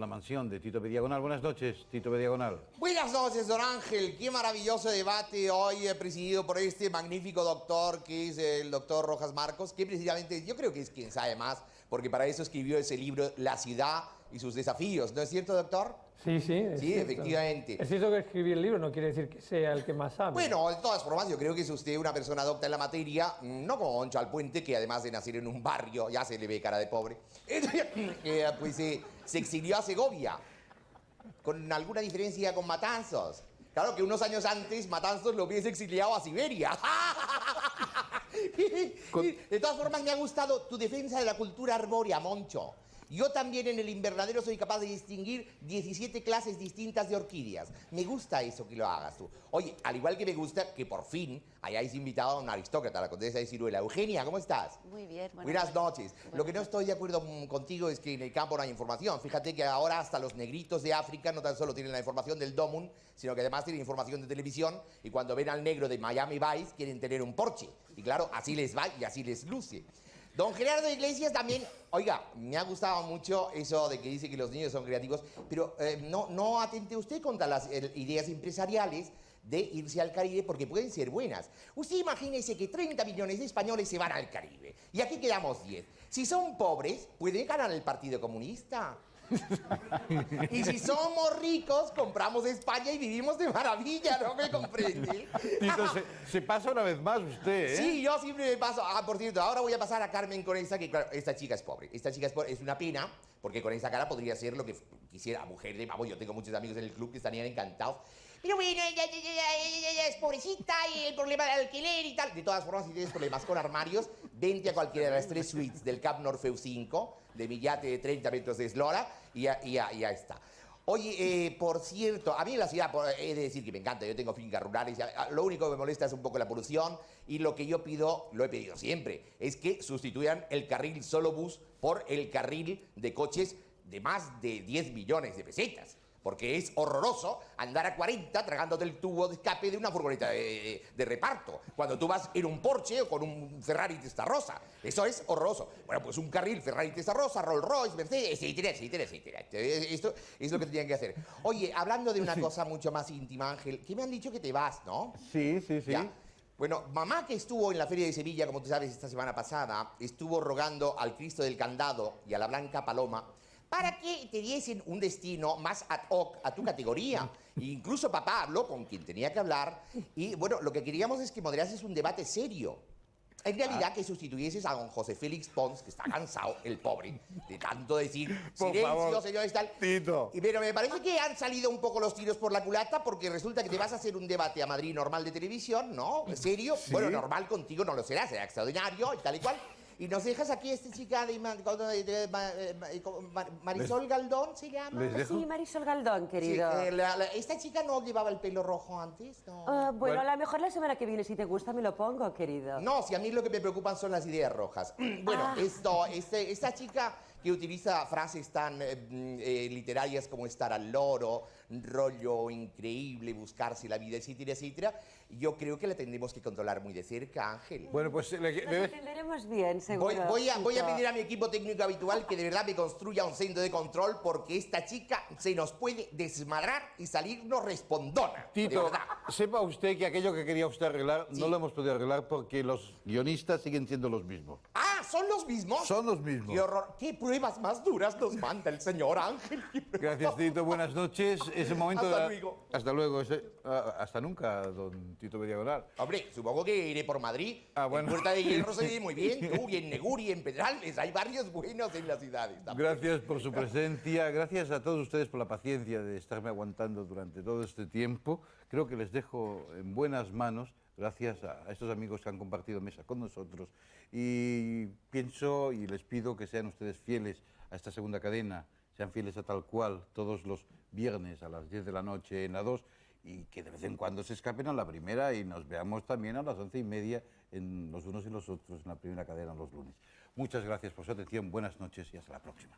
mansión de Tito Bediagonal. Buenas noches, Tito Bediagonal. Buenas noches, don Ángel. Qué maravilloso debate hoy presidido por este magnífico doctor que es el doctor Rojas Marcos, que precisamente yo creo que es quien sabe más, porque para eso escribió ese libro La ciudad y sus desafíos. ¿No es cierto, doctor? Sí, sí. Sí, efectivamente. Es cierto que escribí el libro, no quiere decir que sea el que más sabe. Bueno, de todas formas, yo creo que es usted una persona docta en la materia, no como Goncho Alpuente, que además de nacer en un barrio, ya se le ve cara de pobre, pues se exilió a Segovia, con alguna diferencia con Matanzos. Claro que unos años antes Matanzos lo hubiese exiliado a Siberia. De todas formas, me ha gustado tu defensa de la cultura arbórea, Moncho. Yo también en el invernadero soy capaz de distinguir 17 clases distintas de orquídeas. Me gusta eso que lo hagas tú. Oye, al igual que me gusta que por fin hayáis invitado a una aristócrata, la condesa de Ciruela. Eugenia, ¿cómo estás? Muy bien. Buenas noches. Lo que no estoy de acuerdo contigo es que en el campo no hay información. Fíjate que ahora hasta los negritos de África no tan solo tienen la información del Domun, sino que además tienen información de televisión y cuando ven al negro de Miami Vice quieren tener un Porsche. Y claro, así les va y así les luce. Don Gerardo Iglesias también, oiga, me ha gustado mucho eso de que dice que los niños son creativos, pero no atente usted contra las ideas empresariales de irse al Caribe porque pueden ser buenas. Usted imagínese que 30 millones de españoles se van al Caribe y aquí quedamos 10. Si son pobres, pueden ganar el Partido Comunista. Y si somos ricos, compramos España y vivimos de maravilla, ¿no me comprende? Tito, se pasa una vez más usted, ¿eh? Sí, yo siempre me paso. Ah, por cierto, ahora voy a pasar a Carmen con esta, que claro, esta chica es pobre. Esta chica es pobre, es una pena, porque con esa cara podría ser lo que quisiera, mujer de vamos, yo tengo muchos amigos en el club que estarían encantados. Pero bueno, ella es pobrecita y el problema del alquiler y tal. De todas formas, si tienes problemas con armarios, vente a cualquiera de las 3 suites del Cap Norfeu 5, de mi yate de 30 metros de eslora, y ya está. Oye, por cierto, a mí en la ciudad, he de decir que me encanta, yo tengo fincas rurales, lo único que me molesta es un poco la polución, y lo que yo pido, lo he pedido siempre, es que sustituyan el carril solo bus por el carril de coches de más de 10 millones de pesetas. Porque es horroroso andar a 40 tragándote el tubo de escape de una furgoneta de reparto, cuando tú vas en un Porsche o con un Ferrari Testarossa. Eso es horroroso. Bueno, pues un carril Ferrari Testarossa, Rolls Royce, Mercedes, etcétera. Esto es lo que tenían que hacer. Oye, hablando de una cosa mucho más íntima, Ángel, que me han dicho que te vas, ¿no? Sí. ¿Ya? Bueno, mamá, que estuvo en la Feria de Sevilla, como tú sabes, esta semana pasada, estuvo rogando al Cristo del Candado y a la Blanca Paloma para que te diesen un destino más ad hoc a tu categoría. Incluso papá habló con quien tenía que hablar y, bueno, lo que queríamos es que moderases un debate serio. En realidad, que sustituyeses a don José Félix Pons, que está cansado, el pobre, de tanto decir Por silencio, favor, señores, tal. Tito. Pero me parece que han salido un poco los tiros por la culata porque resulta que te vas a hacer un debate a Madrid normal de televisión, ¿no? ¿Serio? Sí. Bueno, normal contigo no lo será extraordinario y tal y cual. Y nos dejas aquí a esta chica de Marisol Galdón, ¿se llama? Sí, Marisol Galdón, querido. Sí, ¿esta chica no llevaba el pelo rojo antes? No. Bueno, a lo mejor la semana que viene, si te gusta, me lo pongo, querido. No, si a mí lo que me preocupan son las ideas rojas. Bueno, esta chica que utiliza frases tan literarias como estar al loro, rollo increíble, buscarse la vida, etcétera, yo creo que la tendremos que controlar muy de cerca, Ángel. Bueno, pues Nos entenderemos bien, seguro. Voy a pedir a mi equipo técnico habitual que de verdad me construya un centro de control porque esta chica se nos puede desmadrar y salirnos respondona. Tito, de verdad. sepa usted que aquello que quería usted arreglar no lo hemos podido arreglar porque los guionistas siguen siendo los mismos. Ah, ¿son los mismos? Son los mismos. ¡Qué horror! ¿Qué pruebas más duras nos manda el señor Ángel? Gracias, Tito. Buenas noches. Es el momento Hasta de... luego. Hasta luego. Hasta nunca, don Tito Mediagoral. Hombre, supongo que iré por Madrid. Bueno. En Puerta de Hierro se vive muy bien. Tú, y en Neguri, en Pedralbes. Hay barrios buenos en las ciudades. Gracias por su presencia. Gracias a todos ustedes por la paciencia de estarme aguantando durante todo este tiempo. Creo que les dejo en buenas manos gracias a estos amigos que han compartido mesa con nosotros. Y pienso y les pido que sean ustedes fieles a esta segunda cadena, sean fieles a Tal Cual todos los viernes a las 10 de la noche en la 2 y que de vez en cuando se escapen a la primera y nos veamos también a las 11:30 en Los Unos y los Otros en la primera cadena los lunes. Muchas gracias por su atención, buenas noches y hasta la próxima.